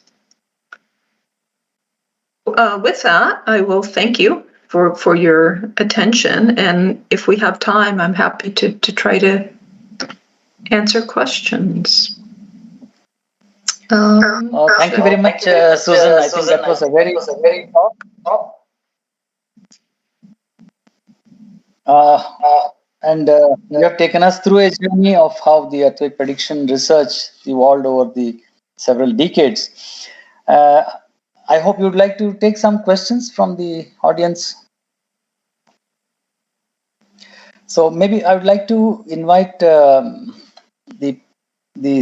With that, I will thank you for your attention. And if we have time, I'm happy to try to answer questions. Thank you very much, Susan. I think that was a very and you have taken us through a journey of how the earthquake prediction research evolved over the several decades. I hope you'd like to take some questions from the audience. So maybe I would like to invite the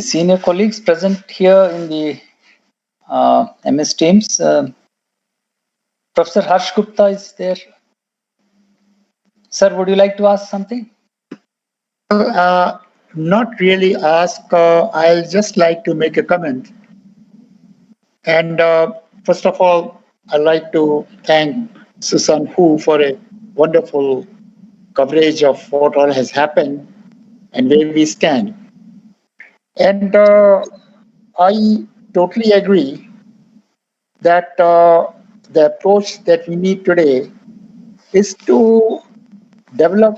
senior colleagues present here in the MS Teams. Professor Harsh Gupta is there. Sir, would you like to ask something? Not really ask. I'll just like to make a comment. And first of all, I'd like to thank Susan Hu for a wonderful coverage of what all has happened and where we stand. And I totally agree that the approach that we need today is to develop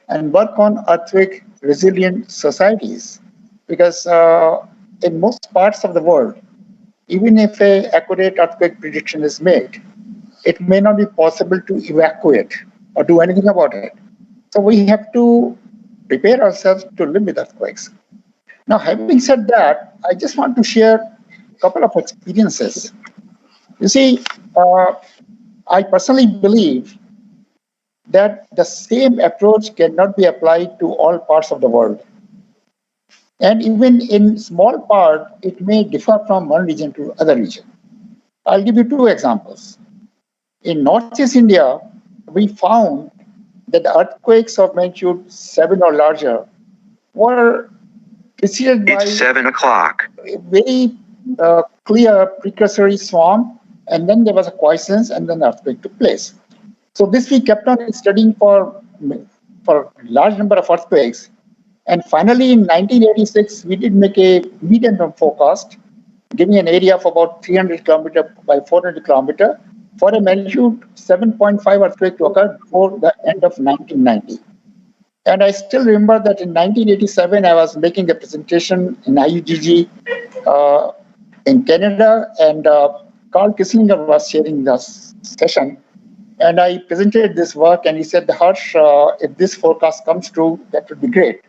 and work on earthquake resilient societies, because in most parts of the world, even if an accurate earthquake prediction is made, it may not be possible to evacuate or do anything about it. So we have to prepare ourselves to live with earthquakes. Now, having said that, I just want to share a couple of experiences. You see, I personally believe that the same approach cannot be applied to all parts of the world. And even in small part, it may differ from one region to other region. I'll give you two examples. In Northeast India, we found that the earthquakes of magnitude 7 or larger were preceded by 7 o'clock. A very clear precursory swarm, and then there was a quiescence, and then the earthquake took place. So this we kept on studying for a large number of earthquakes. And finally, in 1986, we did make a medium-term forecast, giving an area of about 300 kilometer by 400 kilometer for a magnitude 7.5 earthquake to occur before the end of 1990. And I still remember that in 1987, I was making a presentation in IUGG in Canada, and Carl Kisslinger was sharing the session. And I presented this work, and he said, Harsh, if this forecast comes true, that would be great.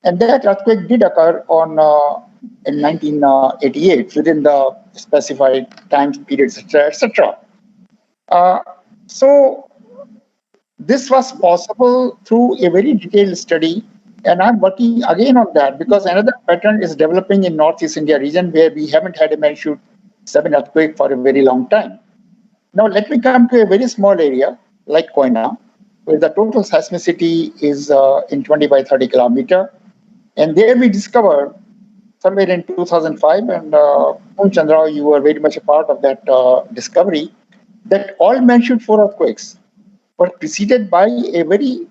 And that earthquake did occur in 1988 within the specified time periods, etc. So this was possible through a very detailed study, and I'm working again on that because another pattern is developing in Northeast India region where we haven't had a magnitude 7 earthquake for a very long time. Now let me come to a very small area like Koina, where the total seismicity is in 20 by 30 kilometer. And there we discovered somewhere in 2005, and Chandra, you were very much a part of that discovery, that all magnitude 4 earthquakes were preceded by a very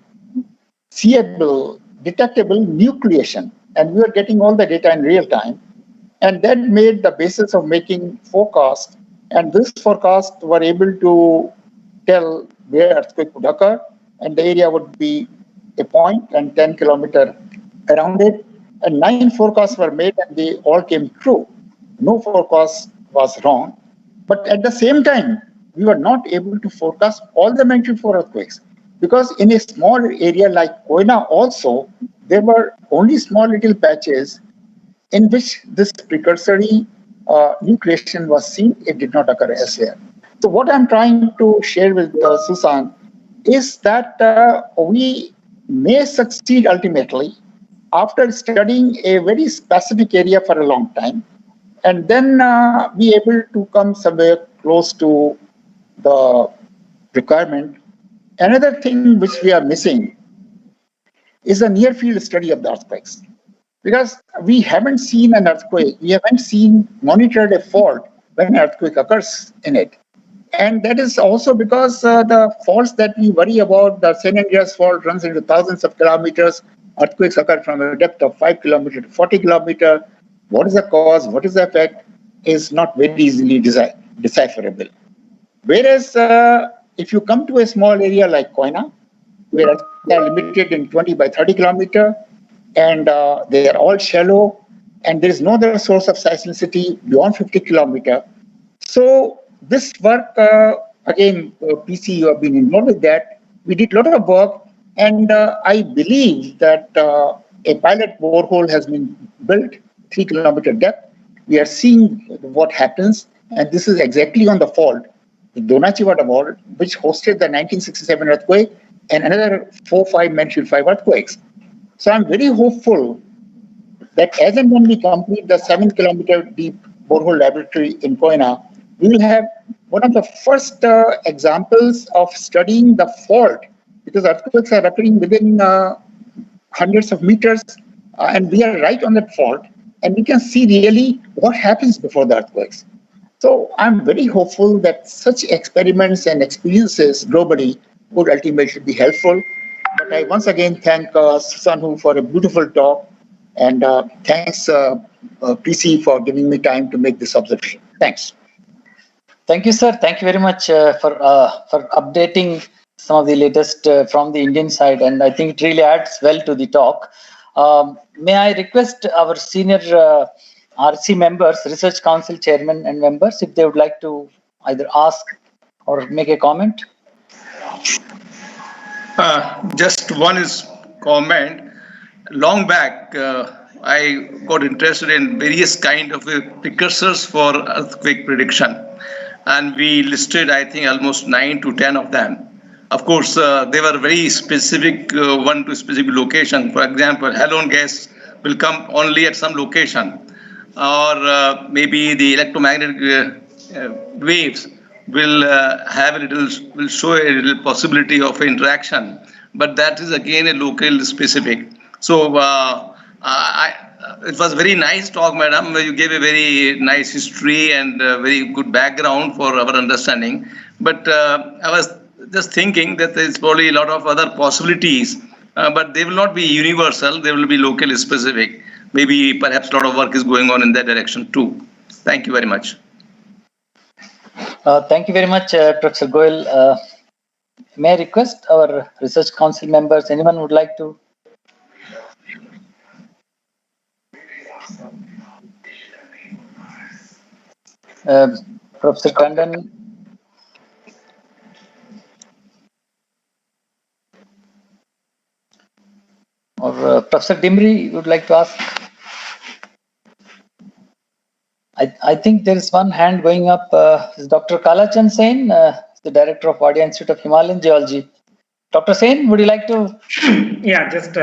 seeable, detectable nucleation. And we were getting all the data in real time. And that made the basis of making forecast. And this forecast were able to tell where earthquake would occur, and the area would be a point and 10 kilometer around it. And 9 forecasts were made, and they all came true. No forecast was wrong. But at the same time, we were not able to forecast all the magnitude 4 earthquakes, because in a small area like Koina also, there were only small little patches in which this precursory nucleation was seen. It did not occur elsewhere. So what I'm trying to share with Susan is that we may succeed ultimately after studying a very specific area for a long time, and then be able to come somewhere close to the requirement. Another thing which we are missing is a near field study of the earthquakes, because we haven't seen an earthquake, we haven't monitored a fault when an earthquake occurs in it. And that is also because the faults that we worry about, the San Andreas fault runs into thousands of kilometers, earthquakes occur from a depth of 5 kilometer to 40 kilometer. What is the cause, what is the effect is not very easily decipherable. Whereas if you come to a small area like Koina, where they are limited in 20 by 30 kilometer, and they are all shallow, and there is no other source of seismicity beyond 50 kilometer. So this work, again, PC, you have been involved with that. We did a lot of work, and I believe that a pilot borehole has been built, 3 kilometer depth. We are seeing what happens, and this is exactly on the fault, the Donachiwada fault, which hosted the 1967 earthquake and another 4-5 magnitude 5 earthquakes. So I'm very hopeful that as and when we complete the 7 kilometer deep borehole laboratory in Koina, we will have one of the first examples of studying the fault, because earthquakes are occurring within hundreds of meters, and we are right on that fault, and we can see really what happens before the earthquakes. So I'm very hopeful that such experiments and experiences globally would ultimately be helpful. But I once again thank Susanhu for a beautiful talk, and thanks PC for giving me time to make this observation. Thanks. Thank you, sir. Thank you very much for updating some of the latest from the Indian side, and I think it really adds well to the talk. May I request our senior RC members, Research Council Chairman and members, if they would like to either ask or make a comment? Just one is comment. Long back, I got interested in various kind of precursors for earthquake prediction, and we listed, I think, almost 9 to 10 of them. Of course, they were very specific, one to specific location. For example, halon gas will come only at some location, or maybe the electromagnetic waves will will show a little possibility of interaction, but that is again a local specific. So it was very nice talk, madam. You gave a very nice history and very good background for our understanding. But I was just thinking that there's probably a lot of other possibilities, but they will not be universal. They will be locally specific. Maybe perhaps a lot of work is going on in that direction too. Thank you very much. Thank you very much, Professor Goel. May I request our Research Council members, anyone would like to? Professor Kandan. Or Professor Dimri would like to ask? I think there is one hand going up. Is Dr. Kalachan Sen, the Director of Wadia Institute of Himalayan Geology. Dr. Sen, would you like to? Yeah, just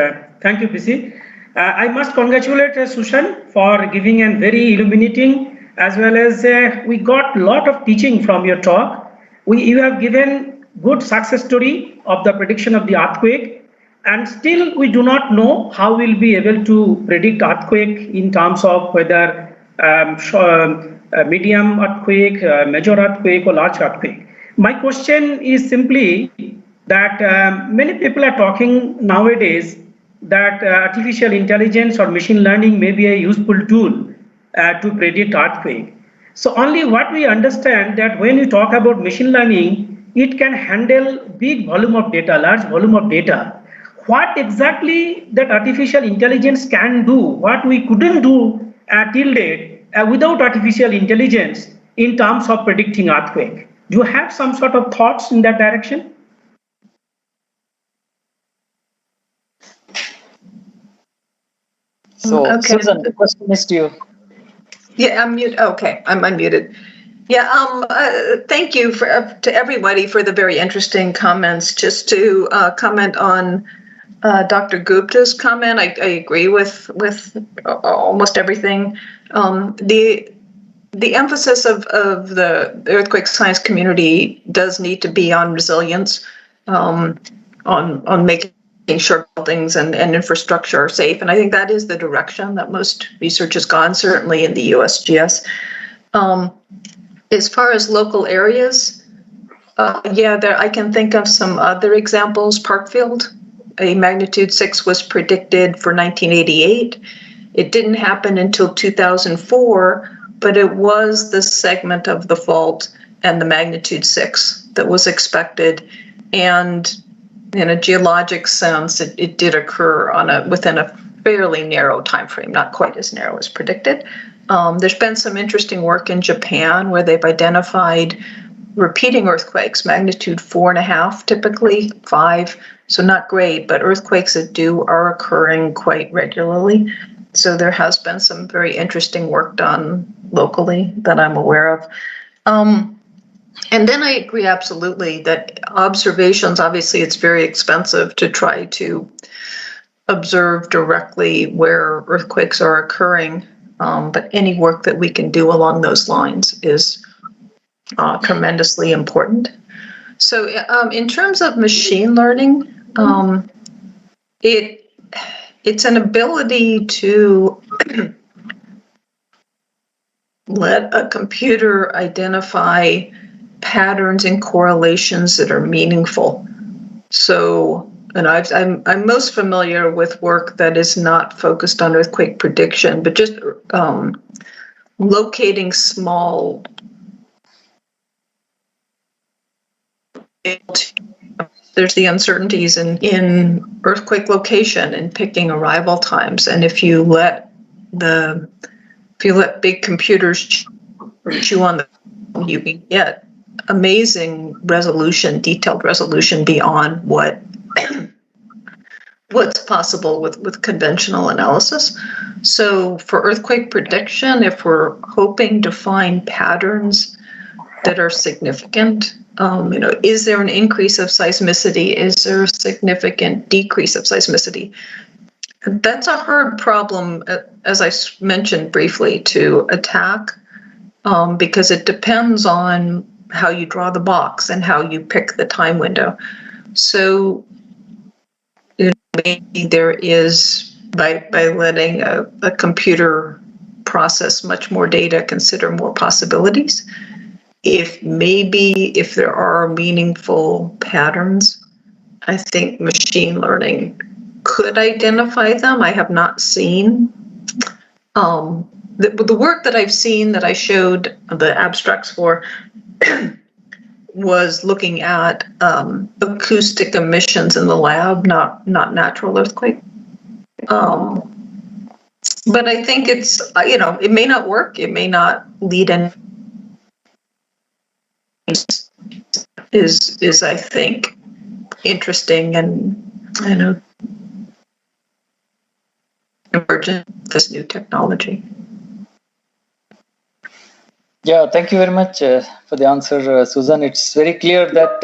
thank you, PC. I must congratulate Sushan for giving a very illuminating, as well as we got a lot of teaching from your talk. You have given good success story of the prediction of the earthquake, and still we do not know how we'll be able to predict earthquake in terms of whether medium earthquake, major earthquake, or large earthquake. My question is simply that many people are talking nowadays that artificial intelligence or machine learning may be a useful tool to predict earthquake. So only what we understand that when you talk about machine learning, it can handle big volume of data, large volume of data. What exactly that artificial intelligence can do, what we couldn't do till date without artificial intelligence in terms of predicting earthquake? Do you have some sort of thoughts in that direction? So, Okay. Susan, the question is to you. Yeah, I'm mute. Okay, I'm unmuted. Yeah, thank you to everybody for the very interesting comments. Just to comment on Dr. Gupta's comment, I agree with almost everything. The emphasis of the earthquake science community does need to be on resilience, on making sure buildings and infrastructure are safe, and I think that is the direction that most research has gone, certainly in the USGS. As far as local areas, I can think of some other examples. Parkfield, a magnitude 6 was predicted for 1988. It didn't happen until 2004, but it was the segment of the fault the magnitude 6 that was expected. And in a geologic sense, it did occur within a fairly narrow time frame, not quite as narrow as predicted. There's been some interesting work in Japan where they've identified repeating earthquakes, magnitude 4.5, typically 5, so not great, but earthquakes that are occurring quite regularly. So there has been some very interesting work done locally that I'm aware of. And then I agree absolutely that observations, obviously it's very expensive to try to observe directly where earthquakes are occurring, but any work that we can do along those lines is tremendously important. So in terms of machine learning, it's an ability to let a computer identify patterns and correlations that are meaningful. So, and I'm most familiar with work that is not focused on earthquake prediction, but just locating small. There's the uncertainties in earthquake location and picking arrival times, and if you let big computers chew on you can get amazing resolution, detailed resolution beyond what's possible with conventional analysis. So for earthquake prediction, if we're hoping to find patterns that are significant, is there an increase of seismicity? Is there a significant decrease of seismicity? That's a hard problem, as I mentioned briefly, to attack because it depends on how you draw the box and how you pick the time window. So maybe there is, by letting a computer process much more data, consider more possibilities. If there are meaningful patterns, I think machine learning could identify them. I have not seen the work that I've seen that I showed the abstracts for was looking at acoustic emissions in the lab, not natural earthquake. But I think it's, it may not work. It may not lead in. Is I think interesting and emergent this new technology. Yeah, thank you very much for the answer, Susan. It's very clear that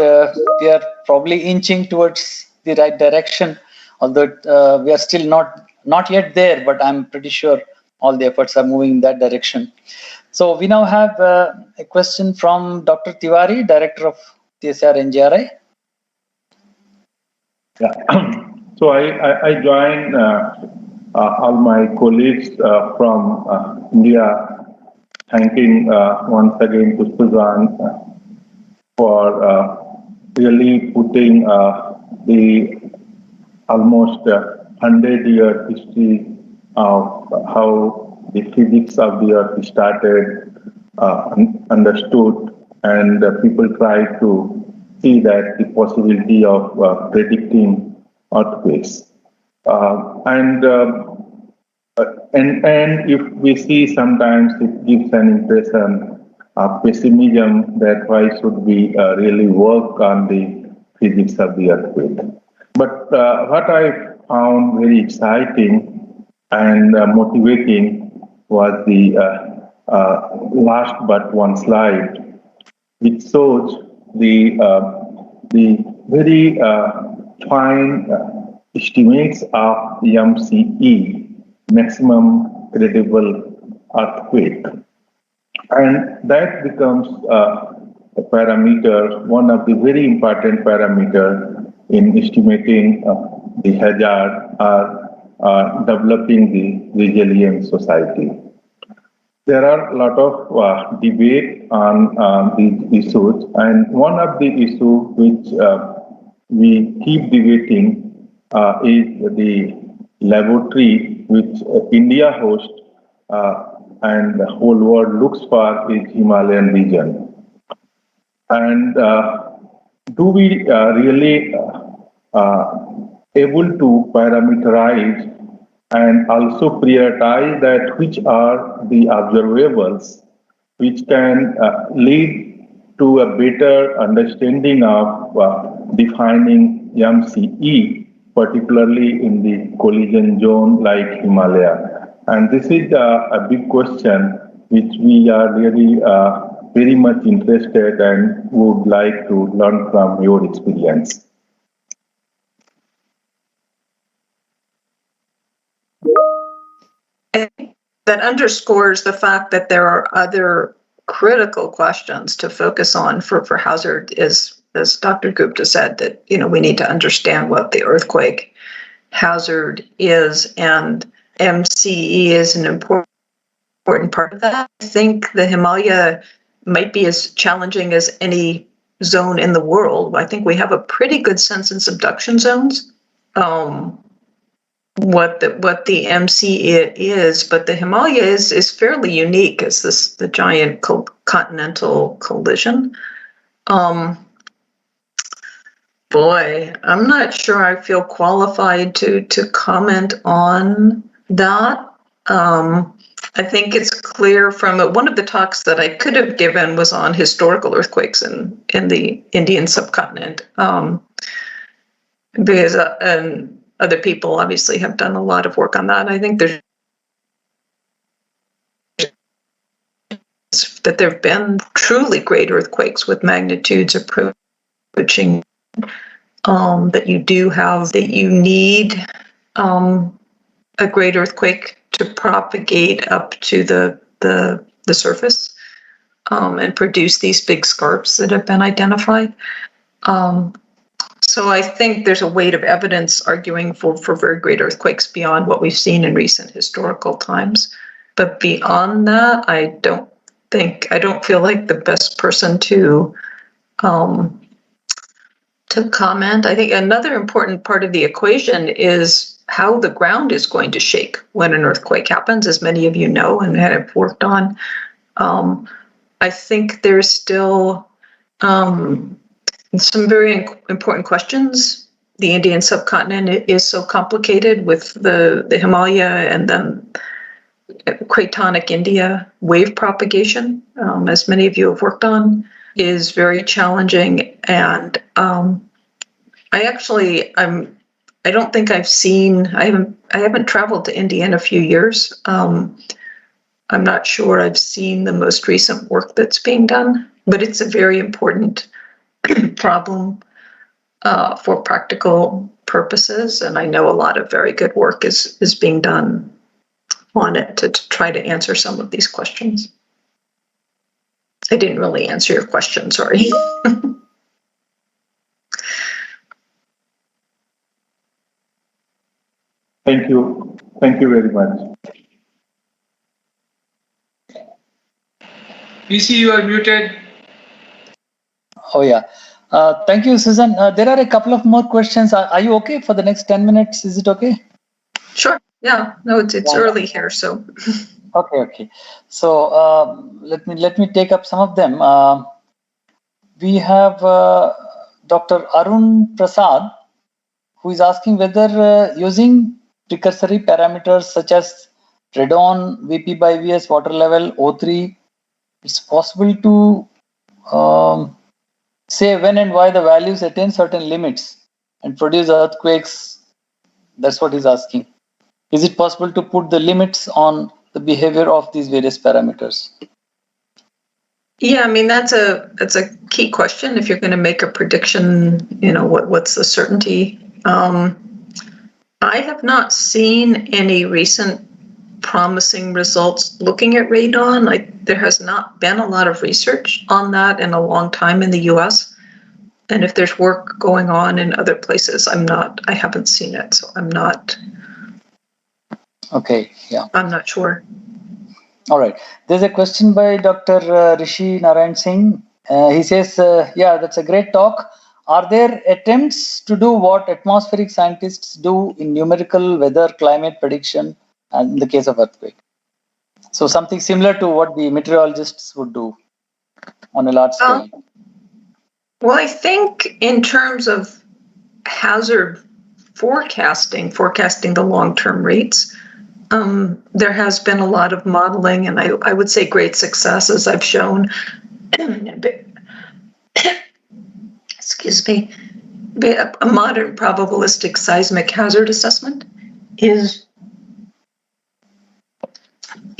we are probably inching towards the right direction, although we are still not yet there, but I'm pretty sure all the efforts are moving in that direction. So we now have a question from Dr. Tiwari, Director of CSIR-NGRI. Yeah. So I joined all my colleagues from India, thanking once again to Susan for really putting the almost 100-year history of how the physics of the earth started, understood, and people try to see that the possibility of predicting earthquakes. And if we see sometimes it gives an impression of pessimism that why should we really work on the physics of the earthquake. But what I found very exciting and motivating was the last but one slide, which shows the very fine estimates of MCE, maximum credible earthquake. And that becomes a parameter, one of the very important parameters in estimating the hazard or developing the resilient society. There are a lot of debate on these issues, and one of the issues which we keep debating is the laboratory which India hosts and the whole world looks for is Himalayan region. And do we really able to parameterize and also prioritize that which are the observables which can lead to a better understanding of defining MCE, particularly in the collision zone like Himalaya. And this is a big question which we are really very much interested and would like to learn from your experience. That underscores the fact that there are other critical questions to focus on for hazard, as Dr. Gupta said, that we need to understand what the earthquake hazard is, and MCE is an important part of that. I think the Himalaya might be as challenging as any zone in the world. I think we have a pretty good sense in subduction zones. What the MCE is, but the Himalaya is fairly unique as the giant continental collision. Boy, I'm not sure I feel qualified to comment on that. I think it's clear from one of the talks that I could have given was on historical earthquakes in the Indian subcontinent, because and other people obviously have done a lot of work on that. I think there have been truly great earthquakes with magnitudes approaching that you need a great earthquake to propagate up to the surface and produce these big scarps that have been identified. So I think there's a weight of evidence arguing for very great earthquakes beyond what we've seen in recent historical times. But beyond that, I don't feel like the best person to comment. I think another important part of the equation is how the ground is going to shake when an earthquake happens, as many of you know and have worked on. I think there's still some very important questions. The Indian subcontinent is so complicated with the Himalaya and then cratonic India wave propagation, as many of you have worked on, is very challenging. And I don't think I've seen. I haven't traveled to India in a few years. I'm not sure I've seen the most recent work that's being done, but it's a very important problem for practical purposes, and I know a lot of very good work is being done on it to try to answer some of these questions. I didn't really answer your question, sorry. Thank you. Thank you very much. PC, you are muted. Oh, yeah. Thank you, Susan. There are a couple of more questions. Are you okay for the next 10 minutes? Is it okay? Sure. Yeah. No, it's early here, so. Okay. So let me take up some of them. We have Dr. Arun Prasad, who is asking whether using precursory parameters such as radon, VP by VS, water level, O3, it's possible to say when and why the values attain certain limits and produce earthquakes. That's what he's asking. Is it possible to put the limits on the behavior of these various parameters? Yeah, I mean that's a key question. If you're going to make a prediction, what's the certainty? I have not seen any recent promising results looking at radon. There has not been a lot of research on that in a long time in the US. And if there's work going on in other places, I haven't seen it. So I'm not. Okay, yeah. I'm not sure. All right. There's a question by Dr. Rishi Narayan Singh. He says, yeah, that's a great talk. Are there attempts to do what atmospheric scientists do in numerical weather climate prediction and in the case of earthquake? So something similar to what the meteorologists would do on a large scale. Well, I think in terms of hazard forecasting the long-term rates, there has been a lot of modeling, and I would say great success, as I've shown. Excuse me. A modern probabilistic seismic hazard assessment is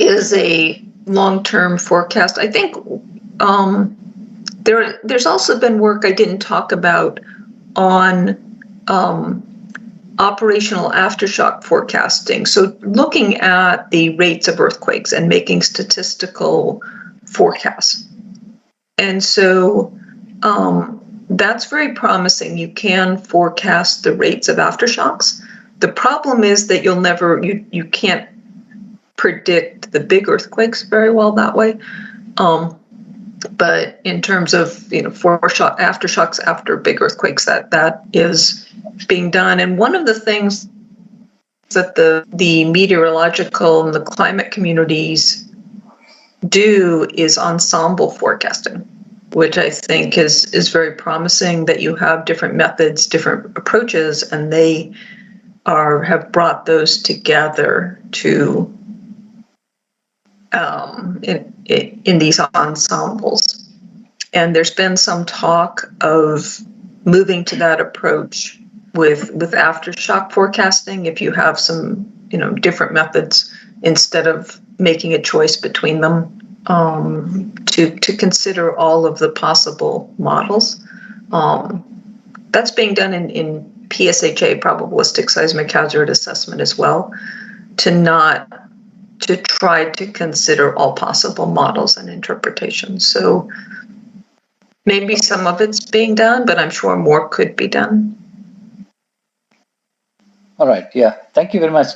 a long-term forecast. I think there's also been work I didn't talk about on operational aftershock forecasting. So looking at the rates of earthquakes and making statistical forecasts. And so that's very promising. You can forecast the rates of aftershocks. The problem is that you can't predict the big earthquakes very well that way. But in terms of aftershocks after big earthquakes, that is being done. And one of the things that the meteorological and the climate communities do is ensemble forecasting, which I think is very promising, that you have different methods, different approaches, and they have brought those together to in these ensembles. And there's been some talk of moving to that approach with aftershock forecasting, if you have some different methods, instead of making a choice between them, to consider all of the possible models. That's being done in PSHA, probabilistic seismic hazard assessment, as well, to try to consider all possible models and interpretations. So maybe some of it's being done, but I'm sure more could be done. All right, yeah, thank you very much.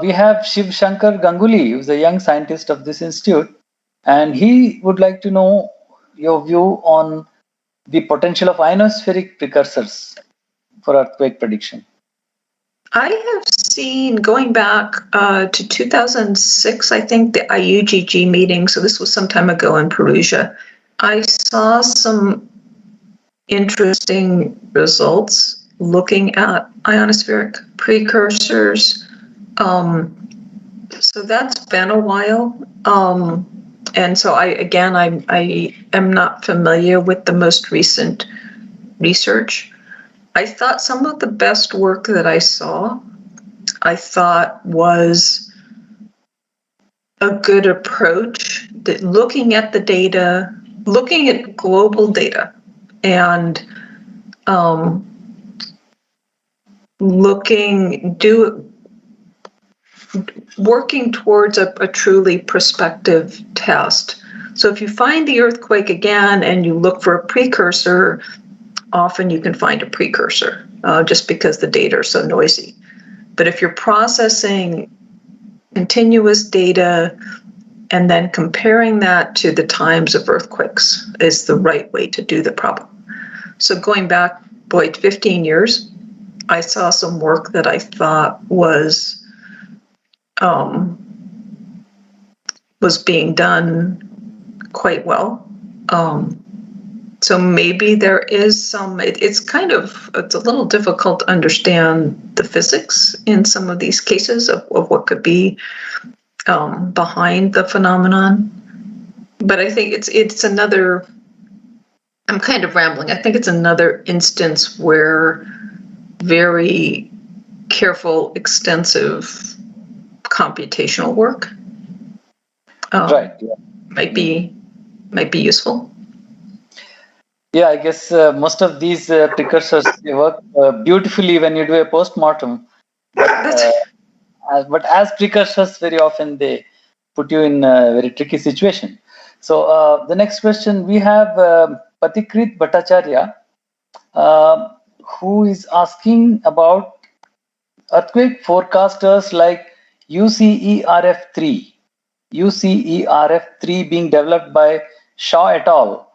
We have Shiv Shankar Ganguly, who's a young scientist of this institute, and he would like to know your view on the potential of ionospheric precursors for earthquake prediction. I have seen, going back to 2006, I think, the IUGG meeting, so this was some time ago in Perugia, I saw some interesting results looking at ionospheric precursors. So that's been a while. And so I am not familiar with the most recent research. I thought some of the best work that I saw, was a good approach, that looking at the data, looking at global data, and working towards a truly prospective test. So if you find the earthquake again and you look for a precursor, often you can find a precursor just because the data are so noisy. But if you're processing continuous data and then comparing that to the times of earthquakes is the right way to do the problem. So going back, 15 years, I saw some work that I thought was being done quite well. So maybe there is some, it's a little difficult to understand the physics in some of these cases of what could be behind the phenomenon. But I think it's another, I'm kind of rambling, I think it's another instance where very careful, extensive computational work might be useful. Yeah, I guess most of these precursors work beautifully when you do a post-mortem. But as precursors, very often they put you in a very tricky situation. So the next question, we have Patikrit Bhattacharya, who is asking about earthquake forecasters like UCERF3 being developed by Shaw et al.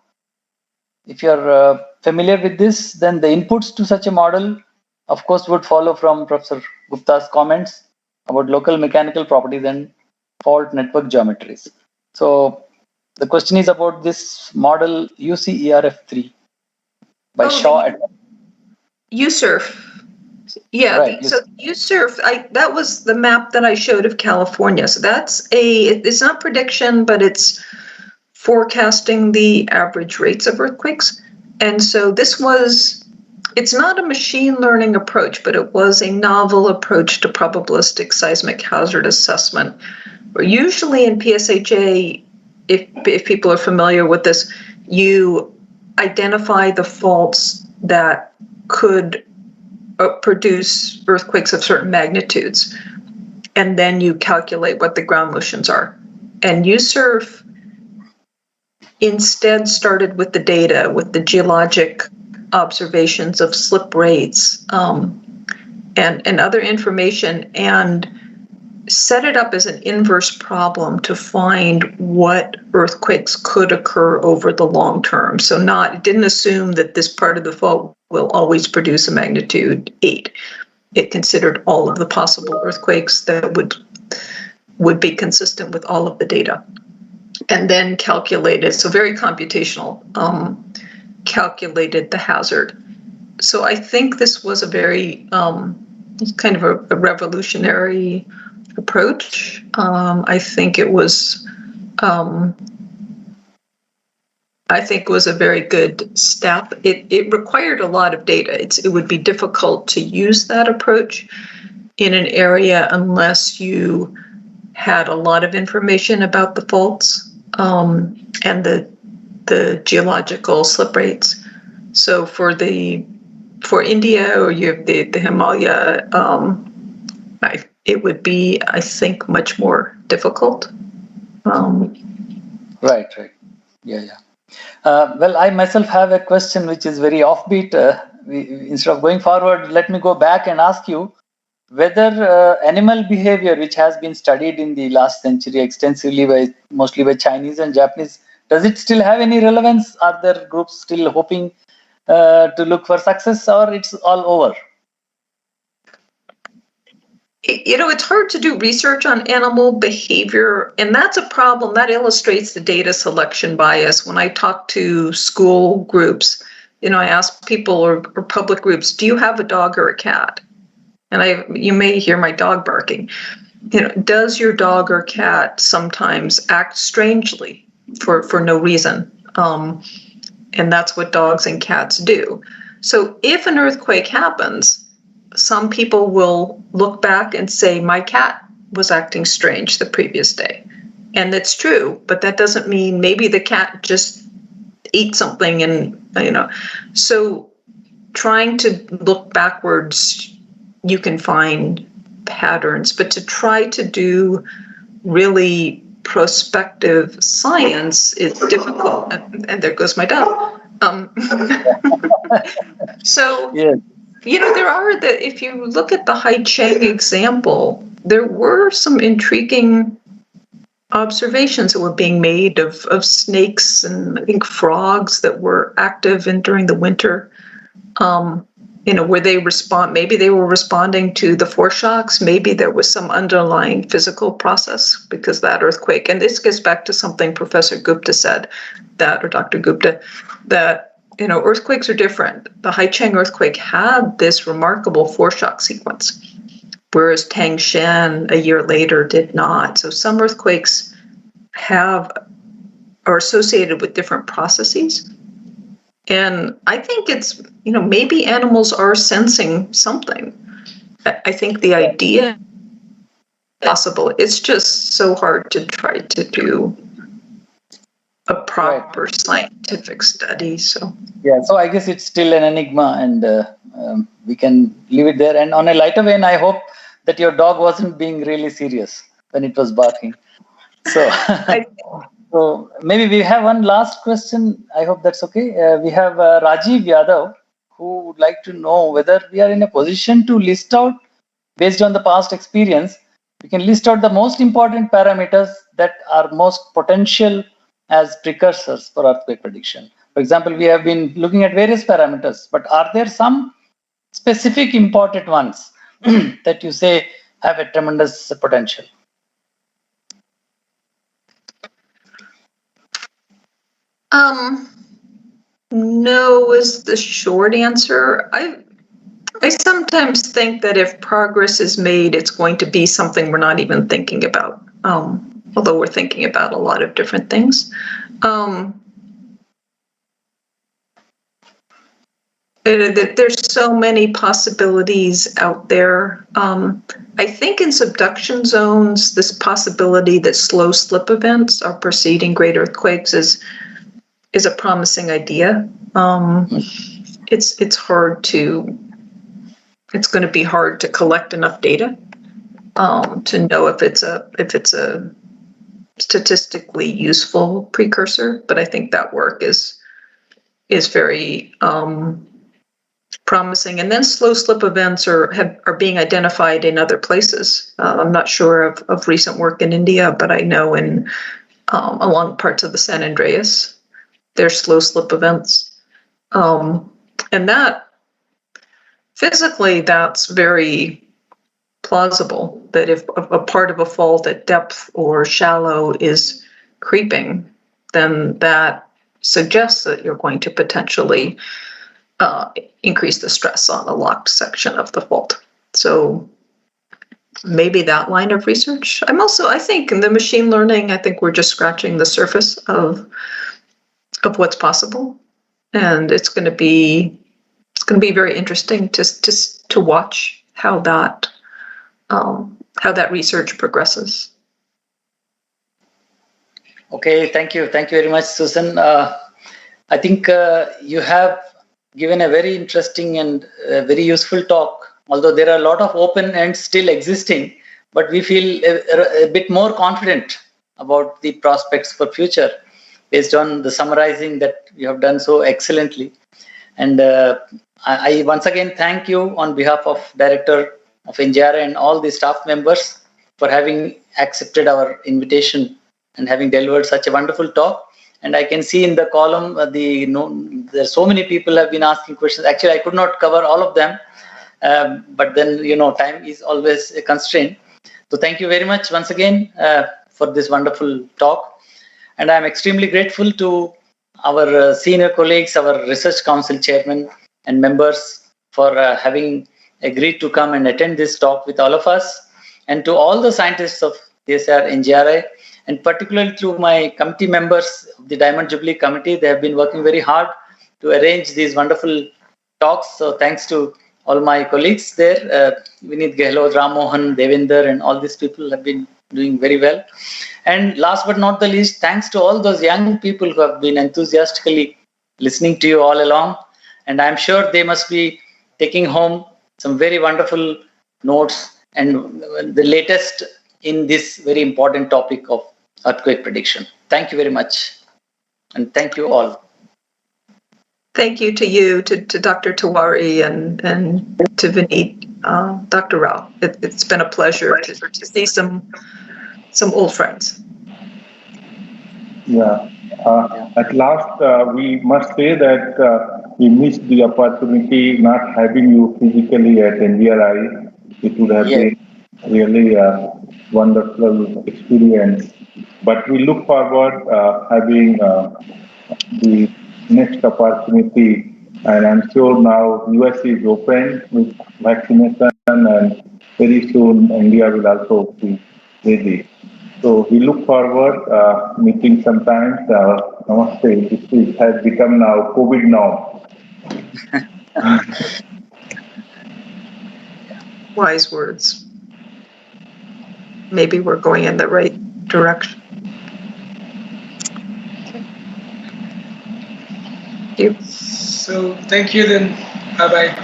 If you're familiar with this, then the inputs to such a model, of course, would follow from Professor Gupta's comments about local mechanical properties and fault network geometries. So the question is about this model UCERF3. by Shaw et al. USIRF. Yeah, Right. so USIRF, that was the map that I showed of California. So it's not prediction, but it's forecasting the average rates of earthquakes. And so it's not a machine learning approach, but it was a novel approach to probabilistic seismic hazard assessment. Usually in PSHA, if people are familiar with this, you identify the faults that could produce earthquakes of certain magnitudes, and then you calculate what the ground motions are. And USIRF instead started with the data, with the geologic observations of slip rates and other information, and set it up as an inverse problem to find what earthquakes could occur over the long term. So it didn't assume that this part of the fault will always produce a magnitude 8. It considered all of the possible earthquakes that would be consistent with all of the data. And then calculated, so very computational, calculated the hazard. So I think this was a very kind of a revolutionary approach. I think it was a very good step. It required a lot of data. It would be difficult to use that approach in an area unless you had a lot of information about the faults and the geological slip rates. So for India, or you have the Himalaya, it would be, I think, much more difficult. Right. Yeah. Well, I myself have a question which is very offbeat. Instead of going forward, let me go back and ask you whether animal behavior, which has been studied in the last century extensively mostly by Chinese and Japanese, does it still have any relevance? Are there groups still hoping to look for success, or it's all over? It's hard to do research on animal behavior, and that's a problem. That illustrates the data selection bias. When I talk to school groups, I ask people or public groups, do you have a dog or a cat? And you may hear my dog barking. Does your dog or cat sometimes act strangely for no reason? And that's what dogs and cats do. So if an earthquake happens, some people will look back and say, my cat was acting strange the previous day. And that's true, but that doesn't mean maybe the cat just ate something and, So trying to look backwards, you can find patterns, but to try to do really prospective science is difficult. And there goes my dog. So... Yeah. If you look at the Haicheng example, there were some intriguing observations that were being made of snakes and I think frogs that were active during the winter. Where they maybe they were responding to the foreshocks, maybe there was some underlying physical process because that earthquake, and this gets back to something Professor Gupta said, or Dr. Gupta, that earthquakes are different. The Haicheng earthquake had this remarkable foreshock sequence, whereas Tangshan a year later did not. So some earthquakes are associated with different processes. And I think it's, maybe animals are sensing something. I think the idea is possible. It's just so hard to try to do a proper scientific study. So I guess it's still an enigma, and we can leave it there. And on a lighter vein, I hope that your dog wasn't being really serious when it was barking. So, so maybe we have one last question. I hope that's okay. We have Rajiv Yadav, who would like to know whether we are in a position to list out, based on the past experience, we can list out the most important parameters that are most potential as precursors for earthquake prediction. For example, we have been looking at various parameters, but are there some specific important ones that you say have a tremendous potential? No, know is the short answer. I sometimes think that if progress is made, it's going to be something we're not even thinking about, although we're thinking about a lot of different things. There's so many possibilities out there. I think in subduction zones, this possibility that slow slip events are preceding great earthquakes is a promising idea. It's going to be hard to collect enough data to know if it's a statistically useful precursor. But I think that work is very promising. And then slow slip events are being identified in other places. I'm not sure of recent work in India, but I know in along parts of the San Andreas, there's slow slip events. And that physically, that's very plausible that if a part of a fault at depth or shallow is creeping, then that suggests that you're going to potentially increase the stress on a locked section of the fault. So maybe that line of research. I think in the machine learning, I think we're just scratching the surface of what's possible. And it's going to be very interesting to watch how that research progresses. Okay, thank you very much, Susan. I think you have given a very interesting and very useful talk. Although there are a lot of open ends still existing, but we feel a bit more confident about the prospects for future, based on the summarizing that you have done so excellently. And I once again thank you on behalf of Director of NGRI and all the staff members for having accepted our invitation and having delivered such a wonderful talk. And I can see in the column, there's so many people have been asking questions. Actually, I could not cover all of them, but then, time is always a constraint. So thank you very much once again for this wonderful talk. And I'm extremely grateful to our senior colleagues, our Research Council chairman and members for having agreed to come and attend this talk with all of us, and to all the scientists of CSIR-NGRI, and particularly to my committee members of the Diamond Jubilee Committee. They have been working very hard to arrange these wonderful talks. So thanks to all my colleagues there, Vineet Gehlot, Ram Mohan, Devinder, and all these people have been doing very well. And last but not the least, thanks to all those young people who have been enthusiastically listening to you all along. And I'm sure they must be taking home some very wonderful notes and the latest in this very important topic of earthquake prediction. Thank you very much. And thank you all. Thank you to you, to Dr. Tiwari and to Vineet, Dr. Rao. It's been a pleasure to see some old friends. Yeah. At last, we must say that we missed the opportunity not having you physically at NGRI. It would have been really a wonderful experience. But we look forward having the next opportunity, and I'm sure now US is open with vaccination, and very soon India will also be ready. So we look forward meeting sometimes. Namaste. This has become now COVID now. Wise words. Maybe we're going in the right direction. Thank you. So thank you then. Bye-bye.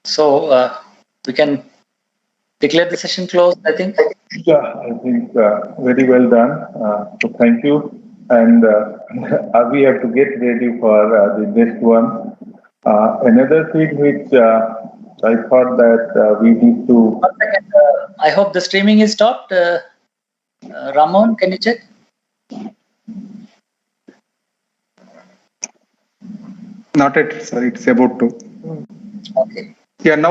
So we can declare the session closed, I think. Yeah, I think very well done. So thank you. And we have to get ready for the next one. Another thing which I thought that we need to... 1 second. I hope the streaming is stopped. Ramon, can you check? Not yet, sir. It's about to. Okay. Yeah, now